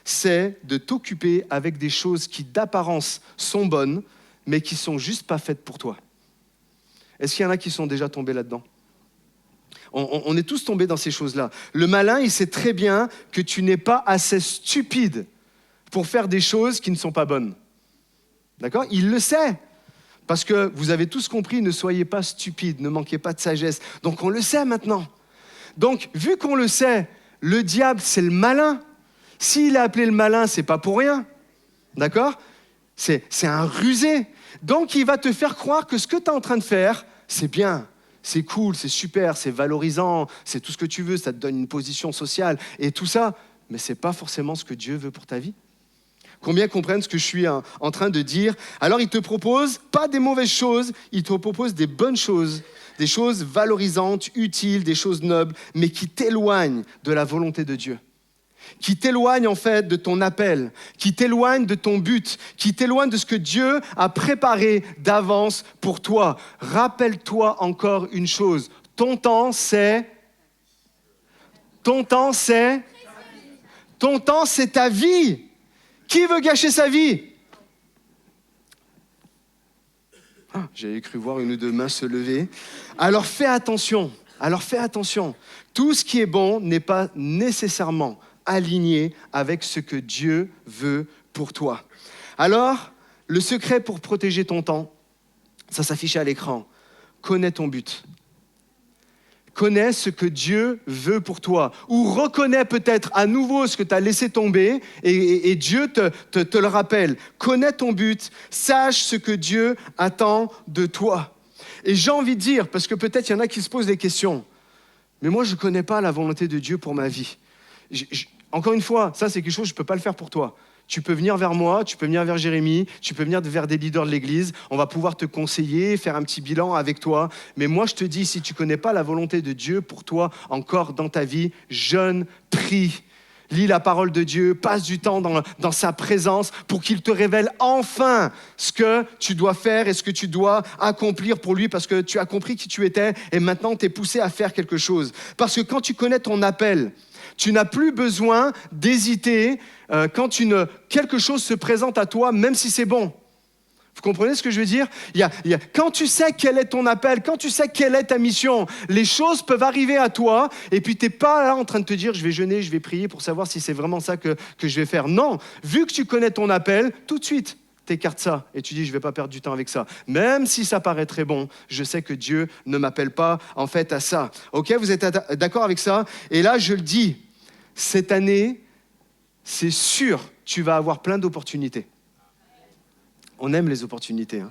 [SPEAKER 4] c'est de t'occuper avec des choses qui d'apparence sont bonnes, mais qui sont juste pas faites pour toi. Est-ce qu'il y en a qui sont déjà tombés là-dedans? On est tous tombés dans ces choses-là. Le malin, il sait très bien que tu n'es pas assez stupide pour faire des choses qui ne sont pas bonnes. D'accord? Il le sait. Parce que vous avez tous compris, ne soyez pas stupides, ne manquez pas de sagesse. Donc on le sait maintenant. Donc, vu qu'on le sait, le diable, c'est le malin. S'il est appelé le malin, c'est pas pour rien. D'accord? C'est un rusé. Donc, il va te faire croire que ce que tu es en train de faire, c'est bien, c'est cool, c'est super, c'est valorisant, c'est tout ce que tu veux, ça te donne une position sociale et tout ça. Mais ce n'est pas forcément ce que Dieu veut pour ta vie. Combien comprennent ce que je suis en train de dire? Alors, il te propose pas des mauvaises choses, il te propose des bonnes choses, des choses valorisantes, utiles, des choses nobles, mais qui t'éloignent de la volonté de Dieu. Qui t'éloigne en fait de ton appel, qui t'éloigne de ton but, qui t'éloigne de ce que Dieu a préparé d'avance pour toi. Rappelle-toi encore une chose, ton temps c'est ta vie. Qui veut gâcher sa vie? J'avais cru voir une ou deux mains se lever. Alors fais attention. Tout ce qui est bon n'est pas nécessairement aligné avec ce que Dieu veut pour toi. Alors, le secret pour protéger ton temps, ça s'affiche à l'écran. Connais ton but. Connais ce que Dieu veut pour toi. Ou reconnais peut-être à nouveau ce que tu as laissé tomber et Dieu te le rappelle. Connais ton but, sache ce que Dieu attend de toi. Et j'ai envie de dire, parce que peut-être il y en a qui se posent des questions, mais moi je ne connais pas la volonté de Dieu pour ma vie. Encore une fois, ça c'est quelque chose, je ne peux pas le faire pour toi. Tu peux venir vers moi, tu peux venir vers Jérémy, tu peux venir vers des leaders de l'Église, on va pouvoir te conseiller, faire un petit bilan avec toi. Mais moi je te dis, si tu ne connais pas la volonté de Dieu pour toi encore dans ta vie, jeûne, prie. Lis la parole de Dieu, passe du temps dans sa présence pour qu'il te révèle enfin ce que tu dois faire et ce que tu dois accomplir pour lui parce que tu as compris qui tu étais et maintenant tu es poussé à faire quelque chose. Parce que quand tu connais ton appel, tu n'as plus besoin d'hésiter quand quelque chose se présente à toi, même si c'est bon. Vous comprenez ce que je veux dire? Quand tu sais quel est ton appel, quand tu sais quelle est ta mission, les choses peuvent arriver à toi et puis tu n'es pas là en train de te dire je vais jeûner, je vais prier pour savoir si c'est vraiment ça que je vais faire. Non, vu que tu connais ton appel, tout de suite, t'écartes ça et tu dis je ne vais pas perdre du temps avec ça. Même si ça paraît très bon, je sais que Dieu ne m'appelle pas en fait à ça. Ok, vous êtes d'accord avec ça? Et là, je le dis, cette année, c'est sûr, tu vas avoir plein d'opportunités. On aime les opportunités.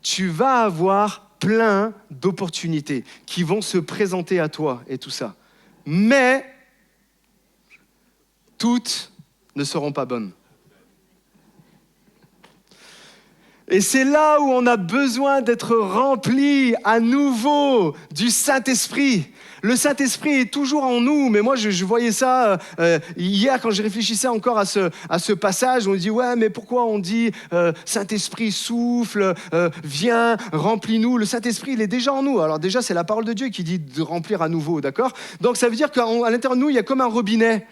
[SPEAKER 4] Tu vas avoir plein d'opportunités qui vont se présenter à toi et tout ça. Mais toutes ne seront pas bonnes. Et c'est là où on a besoin d'être rempli à nouveau du Saint-Esprit. Le Saint-Esprit est toujours en nous, mais moi je voyais ça hier quand je réfléchissais encore à ce passage. On dit ouais, mais pourquoi on dit Saint-Esprit souffle, viens, remplis-nous. Le Saint-Esprit il est déjà en nous. Alors déjà c'est la parole de Dieu qui dit de remplir à nouveau, d'accord? Donc ça veut dire qu'à l'intérieur de nous il y a comme un robinet,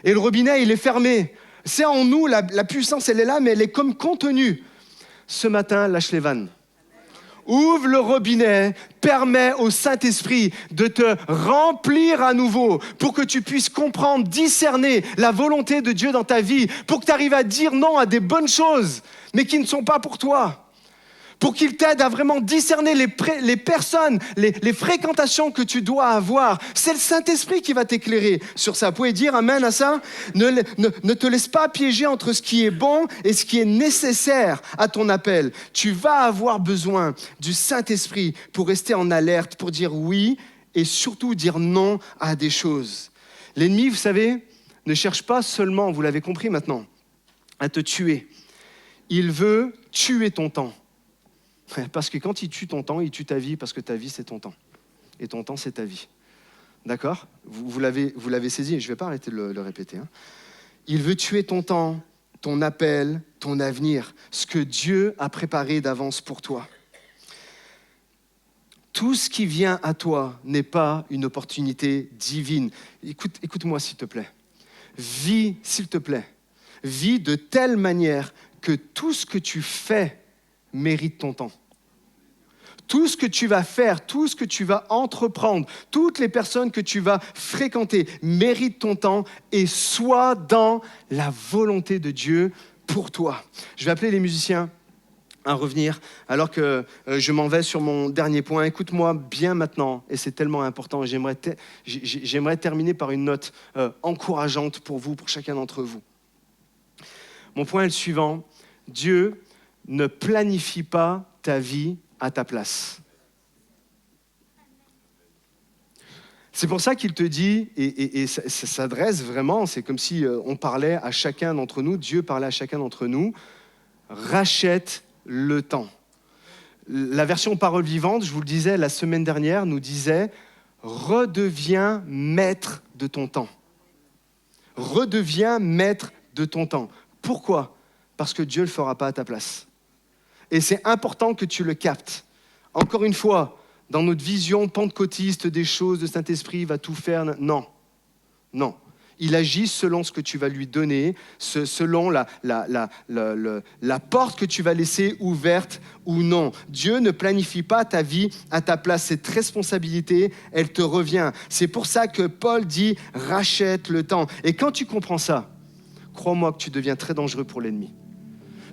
[SPEAKER 4] et le robinet il est fermé. C'est en nous, la puissance elle est là, mais elle est comme contenue. Ce matin lâche les vannes. Ouvre le robinet, permets au Saint-Esprit de te remplir à nouveau pour que tu puisses comprendre, discerner la volonté de Dieu dans ta vie, pour que tu arrives à dire non à des bonnes choses, mais qui ne sont pas pour toi. Pour qu'il t'aide à vraiment discerner les personnes, les fréquentations que tu dois avoir. C'est le Saint-Esprit qui va t'éclairer sur ça. Vous pouvez dire amen à ça? Ne te laisse pas piéger entre ce qui est bon et ce qui est nécessaire à ton appel. Tu vas avoir besoin du Saint-Esprit pour rester en alerte, pour dire oui et surtout dire non à des choses. L'ennemi, vous savez, ne cherche pas seulement, vous l'avez compris maintenant, à te tuer. Il veut tuer ton temps. Parce que quand il tue ton temps, il tue ta vie, parce que ta vie, c'est ton temps. Et ton temps, c'est ta vie. D'accord? Vous l'avez saisi, je ne vais pas arrêter de le répéter. Hein. Il veut tuer ton temps, ton appel, ton avenir, ce que Dieu a préparé d'avance pour toi. Tout ce qui vient à toi n'est pas une opportunité divine. Écoute-moi, s'il te plaît. Vis, s'il te plaît. Vis de telle manière que tout ce que tu fais mérite ton temps. Tout ce que tu vas faire, tout ce que tu vas entreprendre, toutes les personnes que tu vas fréquenter méritent ton temps et sois dans la volonté de Dieu pour toi. Je vais appeler les musiciens à revenir alors que je m'en vais sur mon dernier point. Écoute-moi bien maintenant, et c'est tellement important. J'aimerais terminer par une note encourageante pour vous, pour chacun d'entre vous. Mon point est le suivant. Dieu ne planifie pas ta vie à ta place. C'est pour ça qu'il te dit, et ça s'adresse vraiment, c'est comme si on parlait à chacun d'entre nous, Dieu parlait à chacun d'entre nous, rachète le temps. La version parole vivante, je vous le disais la semaine dernière, nous disait, redeviens maître de ton temps. Redeviens maître de ton temps. Pourquoi ? Parce que Dieu ne le fera pas à ta place. Et c'est important que tu le captes. Encore une fois, dans notre vision pentecôtiste des choses, de Saint-Esprit, il va tout faire. Non. Il agit selon ce que tu vas lui donner, selon la porte que tu vas laisser ouverte ou non. Dieu ne planifie pas ta vie à ta place. Cette responsabilité, elle te revient. C'est pour ça que Paul dit « rachète le temps ». Et quand tu comprends ça, crois-moi que tu deviens très dangereux pour l'ennemi.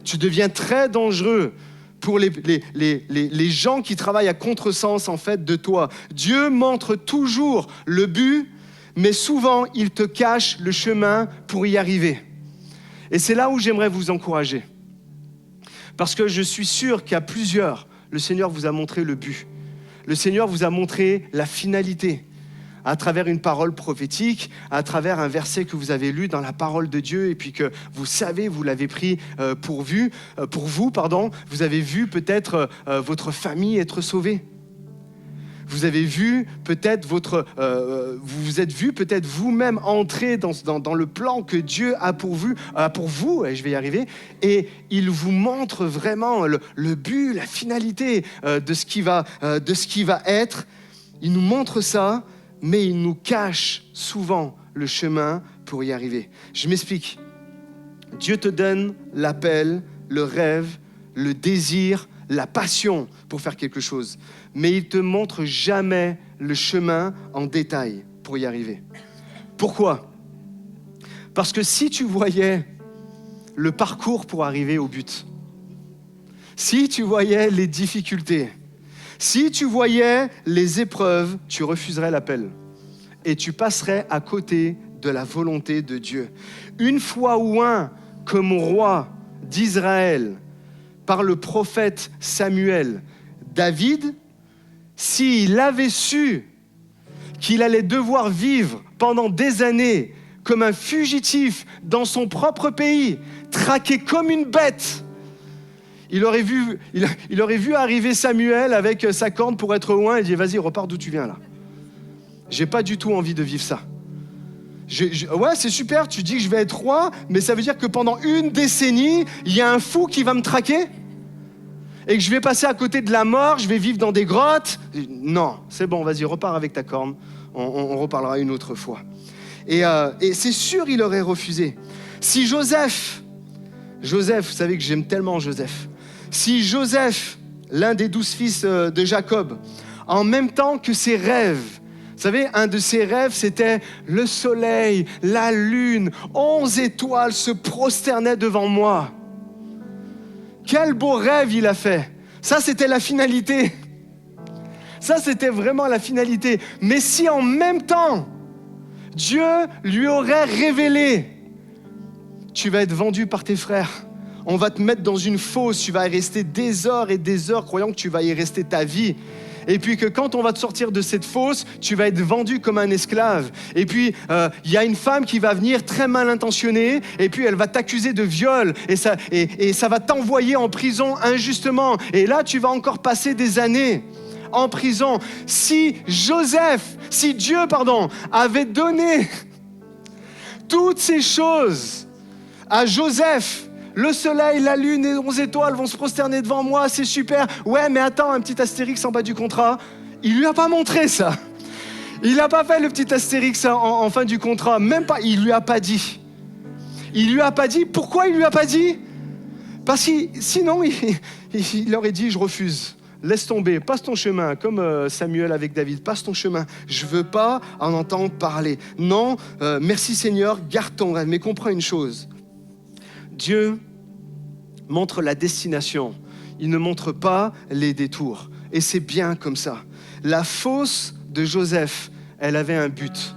[SPEAKER 4] Tu deviens très dangereux pour les gens qui travaillent à contresens en fait de toi. Dieu montre toujours le but, mais souvent il te cache le chemin pour y arriver. Et c'est là où j'aimerais vous encourager. Parce que je suis sûr qu'à plusieurs, le Seigneur vous a montré le but. Le Seigneur vous a montré la finalité. À travers une parole prophétique, à travers un verset que vous avez lu dans la parole de Dieu et puis que vous savez, vous l'avez pris pour vous, vous avez vu peut-être votre famille être sauvée. Vous avez vu peut-être vous vous êtes vu peut-être vous-même entrer dans le plan que Dieu a pour vous, et je vais y arriver, et il vous montre vraiment le but, la finalité de ce qui va être. Il nous montre ça, mais il nous cache souvent le chemin pour y arriver. Je m'explique. Dieu te donne l'appel, le rêve, le désir, la passion pour faire quelque chose, mais il ne te montre jamais le chemin en détail pour y arriver. Pourquoi ? Parce que si tu voyais le parcours pour arriver au but, si tu voyais les difficultés, si tu voyais les épreuves, tu refuserais l'appel et tu passerais à côté de la volonté de Dieu. Une fois ou un, comme roi d'Israël, par le prophète Samuel, David, s'il avait su qu'il allait devoir vivre pendant des années comme un fugitif dans son propre pays, traqué comme une bête, il aurait vu arriver Samuel avec sa corne pour être loin et dit « Vas-y, repars d'où tu viens là. J'ai pas du tout envie de vivre ça. Ouais, c'est super, tu dis que je vais être roi, mais ça veut dire que pendant 1 décennie, il y a un fou qui va me traquer et que je vais passer à côté de la mort, je vais vivre dans des grottes. Non, c'est bon, vas-y, repars avec ta corne, on reparlera une autre fois. » Et c'est sûr, il aurait refusé. Si Joseph, vous savez que j'aime tellement Joseph, si Joseph, l'un des 12 fils de Jacob, en même temps que ses rêves, vous savez, un de ses rêves, c'était le soleil, la lune, 11 étoiles se prosternaient devant moi. Quel beau rêve il a fait. Ça, c'était la finalité. Ça, c'était vraiment la finalité. Mais si en même temps, Dieu lui aurait révélé, tu vas être vendu par tes frères. On va te mettre dans une fosse, tu vas y rester des heures et des heures, croyant que tu vas y rester ta vie. Et puis que quand on va te sortir de cette fosse, tu vas être vendu comme un esclave. Et puis, il y a une femme qui va venir très mal intentionnée, et puis elle va t'accuser de viol, et ça va t'envoyer en prison injustement. Et là, tu vas encore passer des années en prison. Si Dieu, avait donné toutes ces choses à Joseph, le soleil, la lune et 11 étoiles vont se prosterner devant moi, c'est super. Ouais, mais attends, un petit astérix en bas du contrat. Il lui a pas montré ça. Il n'a pas fait le petit astérix en fin du contrat. Même pas, il lui a pas dit. Il lui a pas dit. Pourquoi il lui a pas dit? Parce que sinon, il aurait dit, je refuse. Laisse tomber, passe ton chemin, comme Samuel avec David, passe ton chemin. Je veux pas en entendre parler. Non, merci Seigneur, garde ton rêve. Mais comprends une chose. Dieu montre la destination, il ne montre pas les détours. Et c'est bien comme ça. La fosse de Joseph, elle avait un but.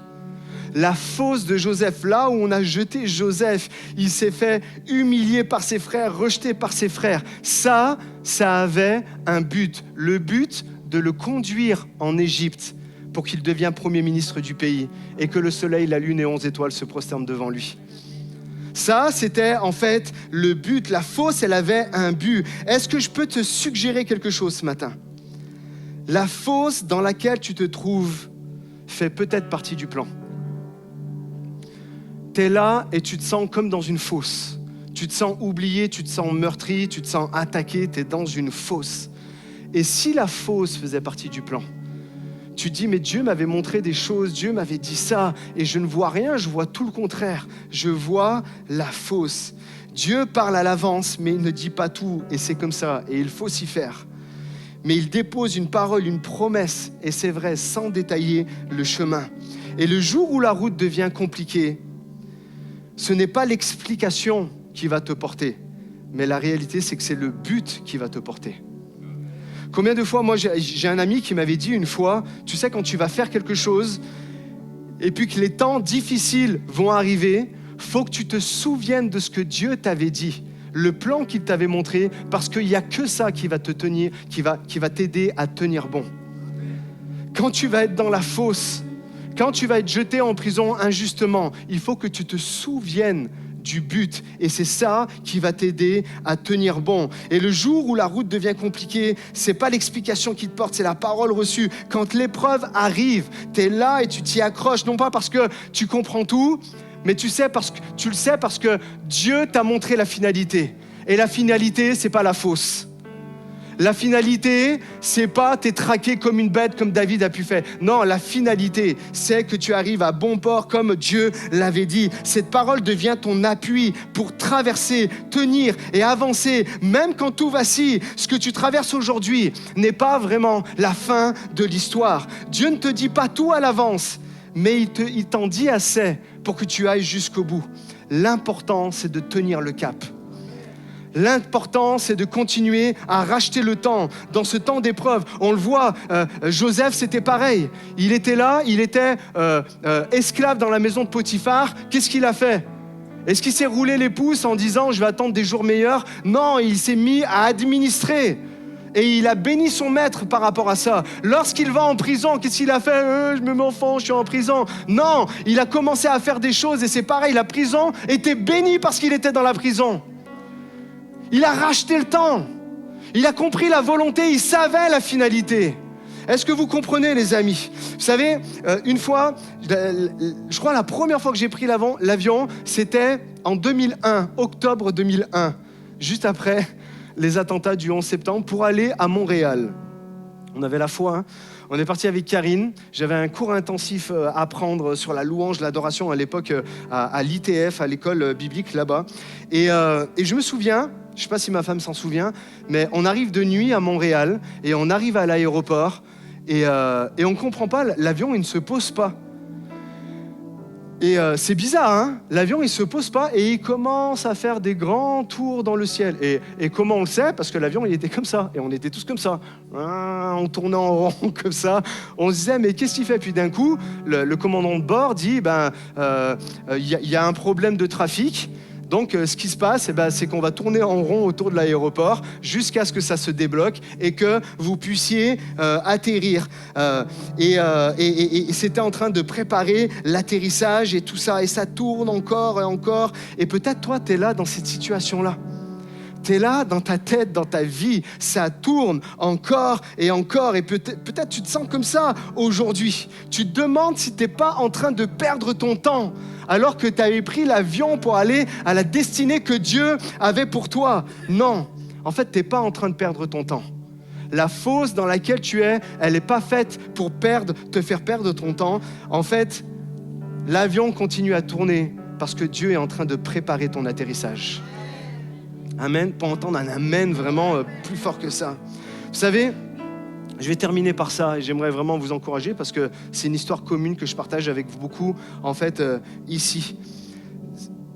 [SPEAKER 4] La fosse de Joseph, là où on a jeté Joseph, il s'est fait humilier par ses frères, rejeté par ses frères. Ça avait un but. Le but de le conduire en Égypte pour qu'il devienne premier ministre du pays et que le soleil, la lune et 11 étoiles se prosternent devant lui. Ça, c'était en fait le but. La fosse, elle avait un but. Est-ce que je peux te suggérer quelque chose ce matin? La fosse dans laquelle tu te trouves fait peut-être partie du plan. Tu es là et tu te sens comme dans une fosse. Tu te sens oublié, tu te sens meurtri, tu te sens attaqué, tu es dans une fosse. Et si la fosse faisait partie du plan, tu te dis, mais Dieu m'avait montré des choses, Dieu m'avait dit ça, et je ne vois rien, je vois tout le contraire. Je vois la fosse. Dieu parle à l'avance, mais il ne dit pas tout, et c'est comme ça, et il faut s'y faire. Mais il dépose une parole, une promesse, et c'est vrai, sans détailler le chemin. Et le jour où la route devient compliquée, ce n'est pas l'explication qui va te porter, mais la réalité, c'est que c'est le but qui va te porter. Combien de fois, moi, j'ai un ami qui m'avait dit une fois, tu sais, quand tu vas faire quelque chose, et puis que les temps difficiles vont arriver, faut que tu te souviennes de ce que Dieu t'avait dit, le plan qu'il t'avait montré, parce qu'il n'y a que ça qui va te tenir, qui va t'aider à tenir bon. Quand tu vas être dans la fosse, quand tu vas être jeté en prison injustement, il faut que tu te souviennes du but. Et c'est ça qui va t'aider à tenir bon. Et le jour où la route devient compliquée, c'est pas l'explication qui te porte, c'est la parole reçue. Quand l'épreuve arrive, tu es là et tu t'y accroches, non pas parce que tu comprends tout, mais tu le sais parce que Dieu t'a montré la finalité. Et la finalité, c'est pas la fosse. La finalité, c'est pas t'es traqué comme une bête comme David a pu faire. Non, la finalité, c'est que tu arrives à bon port comme Dieu l'avait dit. Cette parole devient ton appui pour traverser, tenir et avancer. Même quand tout vacille, ce que tu traverses aujourd'hui n'est pas vraiment la fin de l'histoire. Dieu ne te dit pas tout à l'avance, mais il t'en dit assez pour que tu ailles jusqu'au bout. L'important, c'est de tenir le cap. L'important, c'est de continuer à racheter le temps. Dans ce temps d'épreuve, on le voit, Joseph, c'était pareil. Il était là, il était esclave dans la maison de Potiphar. Qu'est-ce qu'il a fait? Est-ce qu'il s'est roulé les pouces en disant « je vais attendre des jours meilleurs » ? Non, il s'est mis à administrer. Et il a béni son maître par rapport à ça. Lorsqu'il va en prison, qu'est-ce qu'il a fait? Je me mets en fond, je suis en prison. Non, il a commencé à faire des choses et c'est pareil, la prison était bénie parce qu'il était dans la prison. Il a racheté le temps. Il a compris la volonté, il savait la finalité. Est-ce que vous comprenez, les amis? Vous savez, une fois, je crois la première fois que j'ai pris l'avion, c'était en 2001, octobre 2001, juste après les attentats du 11 septembre, pour aller à Montréal. On avait la foi, hein. On est parti avec Karine. J'avais un cours intensif à prendre sur la louange, l'adoration à l'époque à l'ITF, à l'école biblique là-bas. Et je me souviens, je ne sais pas si ma femme s'en souvient, mais on arrive de nuit à Montréal et on arrive à l'aéroport et on ne comprend pas, l'avion il ne se pose pas. Et c'est bizarre, hein? L'avion, il ne se pose pas et il commence à faire des grands tours dans le ciel. Et comment on le sait? Parce que l'avion, il était comme ça. Et on était tous comme ça. On tournait en rond comme ça. On se disait, mais qu'est-ce qu'il fait? Puis d'un coup, le commandant de bord dit, y a un problème de trafic. Donc, ce qui se passe, c'est qu'on va tourner en rond autour de l'aéroport jusqu'à ce que ça se débloque et que vous puissiez atterrir. Et c'était en train de préparer l'atterrissage et tout ça. Et ça tourne encore et encore. Et peut-être toi, tu es là dans cette situation-là. Tu es là dans ta tête, dans ta vie. Ça tourne encore et encore. Et peut-être tu te sens comme ça aujourd'hui. Tu te demandes si tu n'es pas en train de perdre ton temps alors que tu avais pris l'avion pour aller à la destinée que Dieu avait pour toi. Non, en fait, tu n'es pas en train de perdre ton temps. La fosse dans laquelle tu es, elle n'est pas faite pour te faire perdre ton temps. En fait, l'avion continue à tourner parce que Dieu est en train de préparer ton atterrissage. Amen. Pour entendre un amen vraiment plus fort que ça. Vous savez, je vais terminer par ça et j'aimerais vraiment vous encourager parce que c'est une histoire commune que je partage avec beaucoup, en fait, ici.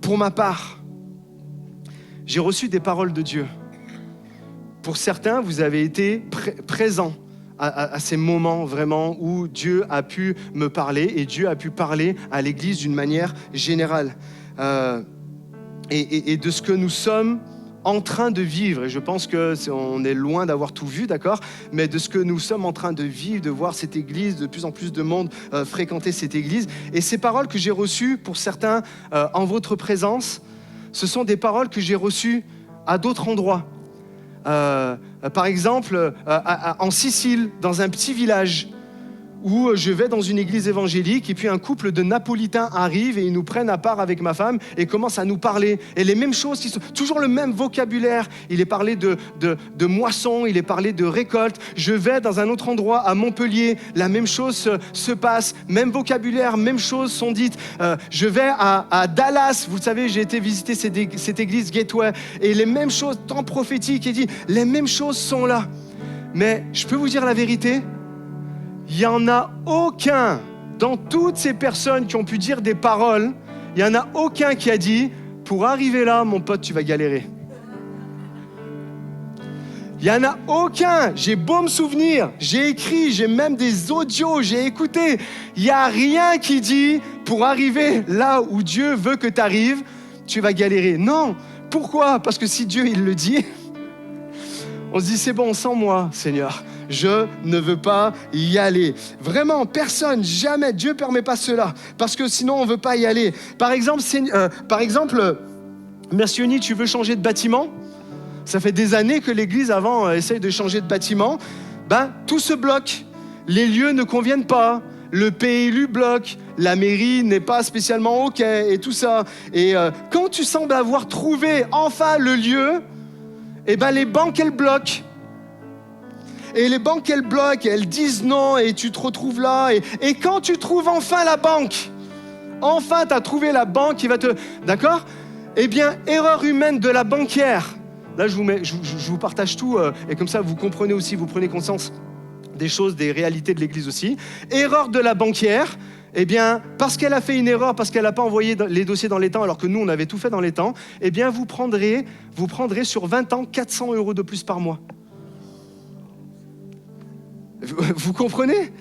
[SPEAKER 4] Pour ma part, j'ai reçu des paroles de Dieu. Pour certains, vous avez été présents à ces moments vraiment où Dieu a pu me parler et Dieu a pu parler à l'Église d'une manière générale. Et de ce que nous sommes en train de vivre, et je pense qu'on est loin d'avoir tout vu, d'accord, mais de ce que nous sommes en train de vivre, de voir cette église, de plus en plus de monde fréquenter cette église, et ces paroles que j'ai reçues pour certains en votre présence, ce sont des paroles que j'ai reçues à d'autres endroits. Par exemple, en Sicile, dans un petit village, où je vais dans une église évangélique et puis un couple de Napolitains arrive et ils nous prennent à part avec ma femme et commencent à nous parler. Et les mêmes choses, qui sont toujours le même vocabulaire. Il est parlé de moisson, il est parlé de récolte. Je vais dans un autre endroit, à Montpellier, la même chose se passe, même vocabulaire, même choses sont dites. Je vais à Dallas, vous le savez, j'ai été visiter cette église Gateway et les mêmes choses, temps prophétique, et dit, les mêmes choses sont là. Mais je peux vous dire la vérité, il n'y en a aucun dans toutes ces personnes qui ont pu dire des paroles, il n'y en a aucun qui a dit « Pour arriver là, mon pote, tu vas galérer ». Il n'y en a aucun, j'ai beau me souvenir, j'ai écrit, j'ai même des audios, j'ai écouté. Il n'y a rien qui dit « Pour arriver là où Dieu veut que tu arrives, tu vas galérer ». Non, pourquoi? Parce que si Dieu il le dit, on se dit « C'est bon, sans moi, Seigneur ». Je ne veux pas y aller. Vraiment, personne, jamais. Dieu ne permet pas cela. Parce que sinon, on ne veut pas y aller. Par exemple, Mercioni, tu veux changer de bâtiment? Ça fait des années que l'église, avant, essaye de changer de bâtiment. Tout se bloque. Les lieux ne conviennent pas. Le PLU bloque. La mairie n'est pas spécialement OK et tout ça. Et quand tu sembles avoir trouvé enfin le lieu, les banques, elles bloquent. Et les banques, elles bloquent, elles disent non, et tu te retrouves là. Et quand tu trouves enfin la banque, enfin tu as trouvé la banque qui va te... D'accord? Erreur humaine de la banquière. Là, je vous partage tout, et comme ça, vous comprenez aussi, vous prenez conscience des choses, des réalités de l'Église aussi. Erreur de la banquière, parce qu'elle a fait une erreur, parce qu'elle n'a pas envoyé les dossiers dans les temps, alors que nous, on avait tout fait dans les temps, vous prendrez sur 20 ans 400 € de plus par mois. Vous comprenez?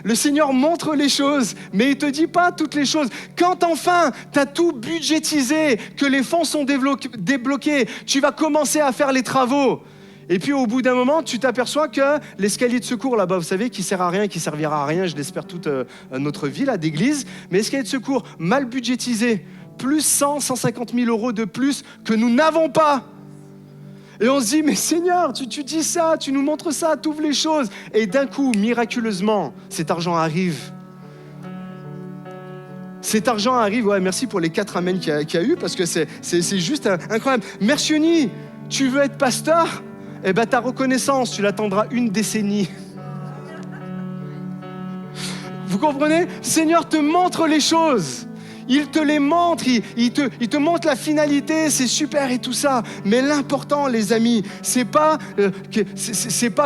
[SPEAKER 4] Le Seigneur montre les choses, mais il ne te dit pas toutes les choses. Quand enfin, tu as tout budgétisé, que les fonds sont débloqués, tu vas commencer à faire les travaux. Et puis au bout d'un moment, tu t'aperçois que l'escalier de secours là-bas, vous savez, qui sert à rien, qui servira à rien, je l'espère toute notre vie là d'église, mais l'escalier de secours mal budgétisé, plus 150 000 € de plus que nous n'avons pas. Et on se dit, mais Seigneur, tu dis ça, tu nous montres ça, tu ouvres les choses. Et d'un coup, miraculeusement, cet argent arrive. Cet argent arrive, ouais, merci pour les 4 amens qu'il y a eu, parce que c'est juste incroyable. Mercioni, tu veux être pasteur? Eh bien, ta reconnaissance, tu l'attendras 1 décennie. Vous comprenez? Seigneur te montre les choses. Il te les montre, il te montre la finalité, c'est super et tout ça. Mais l'important, les amis, c'est pas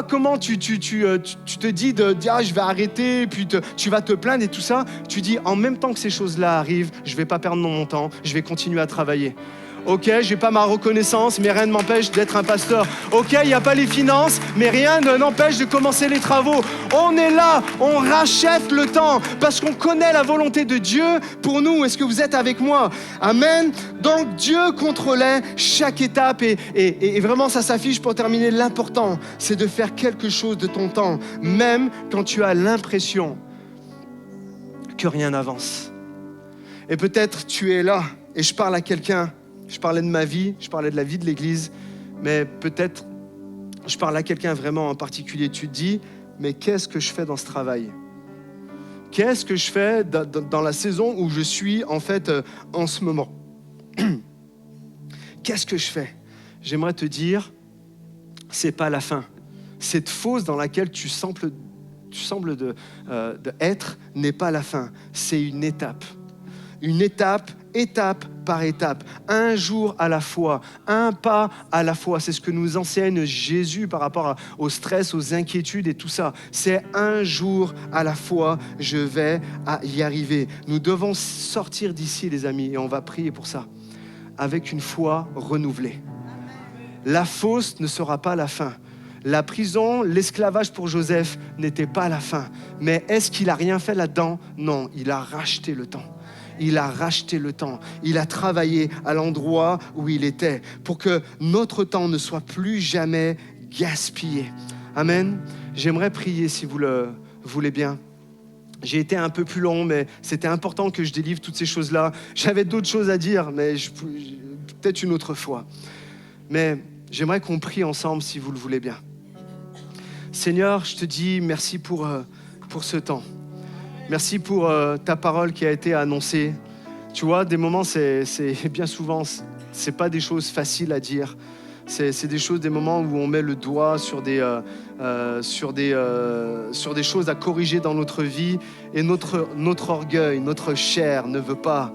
[SPEAKER 4] comment tu te dis ah, je vais arrêter, puis tu vas te plaindre et tout ça. Tu dis en même temps que ces choses-là arrivent, je vais pas perdre mon temps, je vais continuer à travailler. Ok, j'ai pas ma reconnaissance, mais rien ne m'empêche d'être un pasteur. Ok, il n'y a pas les finances, mais rien ne n'empêche de commencer les travaux. On est là, on rachète le temps, parce qu'on connaît la volonté de Dieu pour nous. Est-ce que vous êtes avec moi? Amen. Donc Dieu contrôlait chaque étape et vraiment ça s'affiche pour terminer. L'important, c'est de faire quelque chose de ton temps, même quand tu as l'impression que rien n'avance. Et peut-être tu es là, et je parle à quelqu'un. Je parlais de ma vie, je parlais de la vie de l'Église, mais peut-être je parle à quelqu'un vraiment en particulier. Tu te dis, mais qu'est-ce que je fais dans ce travail? Qu'est-ce que je fais dans la saison où je suis en fait en ce moment? Qu'est-ce que je fais? J'aimerais te dire, c'est pas la fin. Cette fosse dans laquelle tu sembles être n'est pas la fin. C'est une étape. Une étape par étape, un jour à la fois, un pas à la fois. C'est ce que nous enseigne Jésus par rapport au stress, aux inquiétudes et tout ça. C'est un jour à la fois, je vais y arriver. Nous devons sortir d'ici, les amis, et on va prier pour ça, avec une foi renouvelée. La fosse ne sera pas la fin. La prison, l'esclavage pour Joseph n'était pas la fin. Mais est-ce qu'il n'a rien fait là-dedans? Non, il a racheté le temps. Il a racheté le temps. Il a travaillé à l'endroit où il était pour que notre temps ne soit plus jamais gaspillé. Amen. J'aimerais prier si vous le voulez bien. J'ai été un peu plus long, mais c'était important que je délivre toutes ces choses-là. J'avais d'autres choses à dire, mais peut-être une autre fois. Mais j'aimerais qu'on prie ensemble si vous le voulez bien. Seigneur, je te dis merci pour ce temps. Merci pour ta parole qui a été annoncée. Tu vois, des moments, c'est bien souvent, c'est pas des choses faciles à dire. C'est des choses, des moments où on met le doigt sur des choses à corriger dans notre vie. Et notre orgueil, notre chair ne veut pas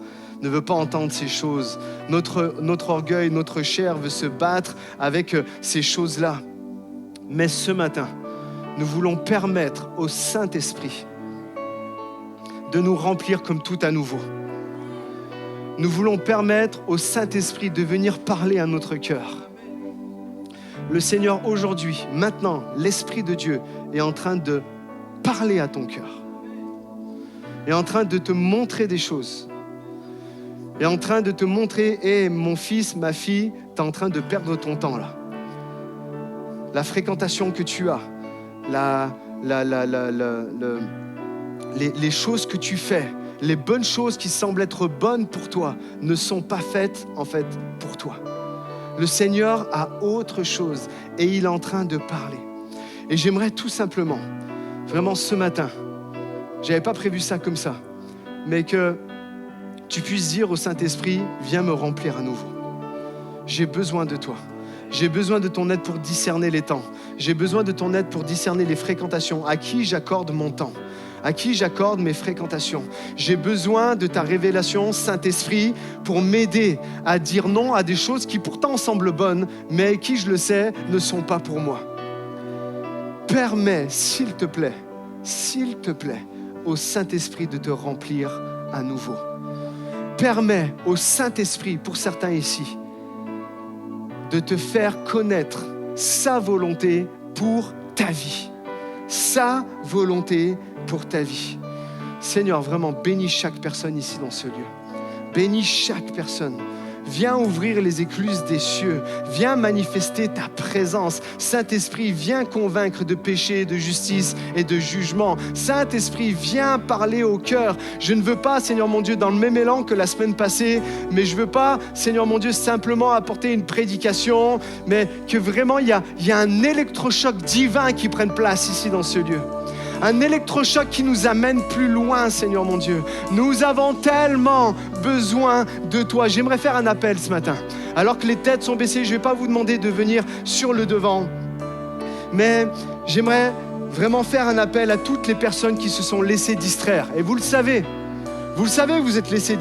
[SPEAKER 4] entendre ces choses. Notre orgueil, notre chair veut se battre avec ces choses-là. Mais ce matin, nous voulons permettre au Saint-Esprit de nous remplir comme tout à nouveau. Nous voulons permettre au Saint-Esprit de venir parler à notre cœur. Le Seigneur, aujourd'hui, maintenant, l'Esprit de Dieu est en train de parler à ton cœur. Est en train de te montrer des choses. Est en train de te montrer, hey, mon fils, ma fille, tu es en train de perdre ton temps là. La fréquentation que tu as, les choses que tu fais, les bonnes choses qui semblent être bonnes pour toi ne sont pas faites en fait pour toi. Le Seigneur a autre chose et il est en train de parler. Et j'aimerais tout simplement, vraiment ce matin, j'avais pas prévu ça comme ça, mais que tu puisses dire au Saint-Esprit, viens me remplir à nouveau. J'ai besoin de toi. J'ai besoin de ton aide pour discerner les temps. J'ai besoin de ton aide pour discerner les fréquentations. À qui j'accorde mon temps? À qui j'accorde mes fréquentations? J'ai besoin de ta révélation, Saint-Esprit, pour m'aider à dire non à des choses qui pourtant semblent bonnes, mais qui, je le sais, ne sont pas pour moi. Permets, s'il te plaît, au Saint-Esprit de te remplir à nouveau. Permets au Saint-Esprit, pour certains ici, de te faire connaître sa volonté pour ta vie. Sa volonté pour ta vie. Seigneur, vraiment, bénis chaque personne ici dans ce lieu. Bénis chaque personne. viens ouvrir les écluses des cieux. Viens manifester ta présence. Saint-Esprit, viens convaincre de péché, de justice et de jugement. Saint-Esprit, viens parler au cœur. Je ne veux pas, Seigneur mon Dieu, dans le même élan que la semaine passée, mais je ne veux pas, Seigneur mon Dieu, simplement apporter une prédication, mais que vraiment il y a un électrochoc divin qui prenne place ici dans ce lieu. Un électrochoc qui nous amène plus loin, Seigneur mon Dieu. Nous avons tellement besoin de toi. J'aimerais faire un appel ce matin. Alors que les têtes sont baissées, je ne vais pas vous demander de venir sur le devant. Mais j'aimerais vraiment faire un appel à toutes les personnes qui se sont laissées distraire. Et vous le savez, vous êtes laissés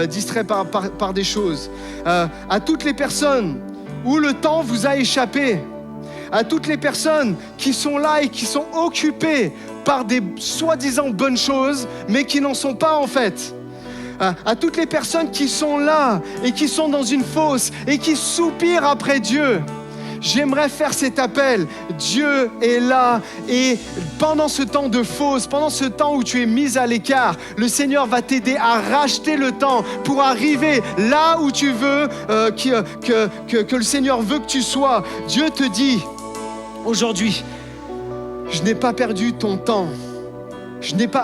[SPEAKER 4] distraits par des choses. À toutes les personnes où le temps vous a échappé. À toutes les personnes qui sont là et qui sont occupées par des soi-disant bonnes choses, mais qui n'en sont pas en fait. À toutes les personnes qui sont là et qui sont dans une fosse et qui soupirent après Dieu. J'aimerais faire cet appel. Dieu est là et pendant ce temps de fosse, pendant ce temps où tu es mis à l'écart, le Seigneur va t'aider à racheter le temps pour arriver là où tu veux, que le Seigneur veut que tu sois. Dieu te dit aujourd'hui, je n'ai pas perdu ton temps.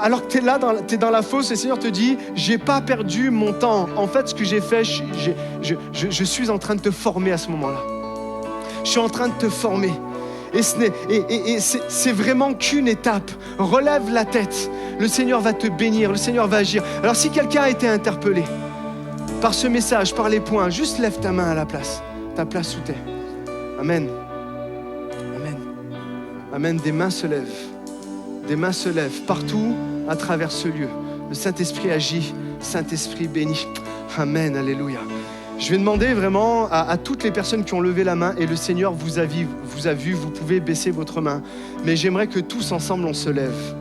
[SPEAKER 4] Alors que tu es là, tu es dans la fosse, le Seigneur te dit, j'ai pas perdu mon temps. En fait, ce que j'ai fait, je suis en train de te former à ce moment-là. Je suis en train de te former. Et c'est vraiment qu'une étape. Relève la tête. Le Seigneur va te bénir, le Seigneur va agir. Alors si quelqu'un a été interpellé par ce message, par les points, juste lève ta main à la place. Ta place où tu es. Amen. Amen. Amen. Des mains se lèvent. Des mains se lèvent partout à travers ce lieu. Le Saint-Esprit agit. Saint-Esprit bénit. Amen. Alléluia. Je vais demander vraiment à toutes les personnes qui ont levé la main et le Seigneur vous a vu, vous pouvez baisser votre main. Mais j'aimerais que tous ensemble on se lève.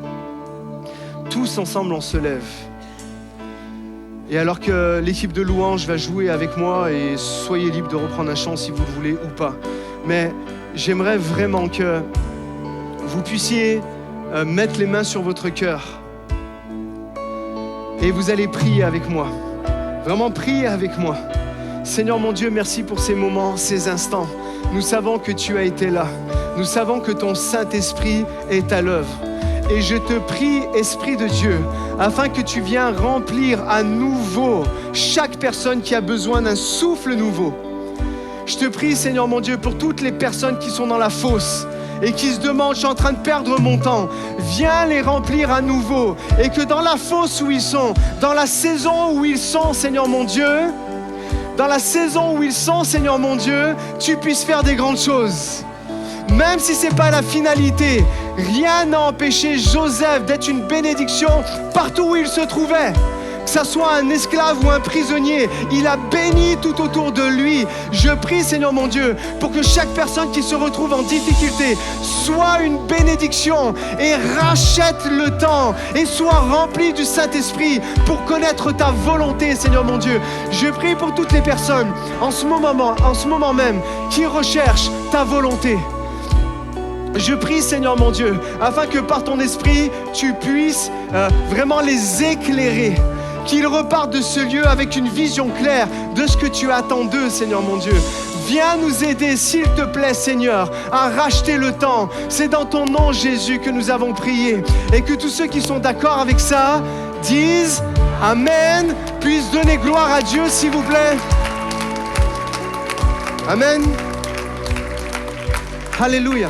[SPEAKER 4] Tous ensemble on se lève. Et alors que l'équipe de louange va jouer avec moi, et soyez libres de reprendre un chant si vous le voulez ou pas. Mais j'aimerais vraiment que vous puissiez mettre les mains sur votre cœur. Et vous allez prier avec moi. Vraiment prier avec moi. Seigneur mon Dieu, merci pour ces moments, ces instants. Nous savons que tu as été là. Nous savons que ton Saint-Esprit est à l'œuvre. Et je te prie, Esprit de Dieu, afin que tu viennes remplir à nouveau chaque personne qui a besoin d'un souffle nouveau. Je te prie, Seigneur mon Dieu, pour toutes les personnes qui sont dans la fosse et qui se demandent, je suis en train de perdre mon temps. Viens les remplir à nouveau. Et que dans la fosse où ils sont, dans la saison où ils sont, Seigneur mon Dieu, dans la saison où ils sont, Seigneur mon Dieu, tu puisses faire des grandes choses. Même si ce n'est pas la finalité, rien n'a empêché Joseph d'être une bénédiction partout où il se trouvait. Que ça soit un esclave ou un prisonnier, il a béni tout autour de lui. Je prie, Seigneur mon Dieu, pour que chaque personne qui se retrouve en difficulté soit une bénédiction et rachète le temps et soit rempli du Saint-Esprit pour connaître ta volonté, Seigneur mon Dieu. Je prie pour toutes les personnes en ce moment même qui recherchent ta volonté. Je prie, Seigneur mon Dieu, afin que par ton esprit, tu puisses vraiment les éclairer. Qu'ils repartent de ce lieu avec une vision claire de ce que tu attends d'eux, Seigneur mon Dieu. Viens nous aider, s'il te plaît, Seigneur, à racheter le temps. C'est dans ton nom, Jésus, que nous avons prié. Et que tous ceux qui sont d'accord avec ça disent Amen, puissent donner gloire à Dieu, s'il vous plaît. Amen. Alléluia.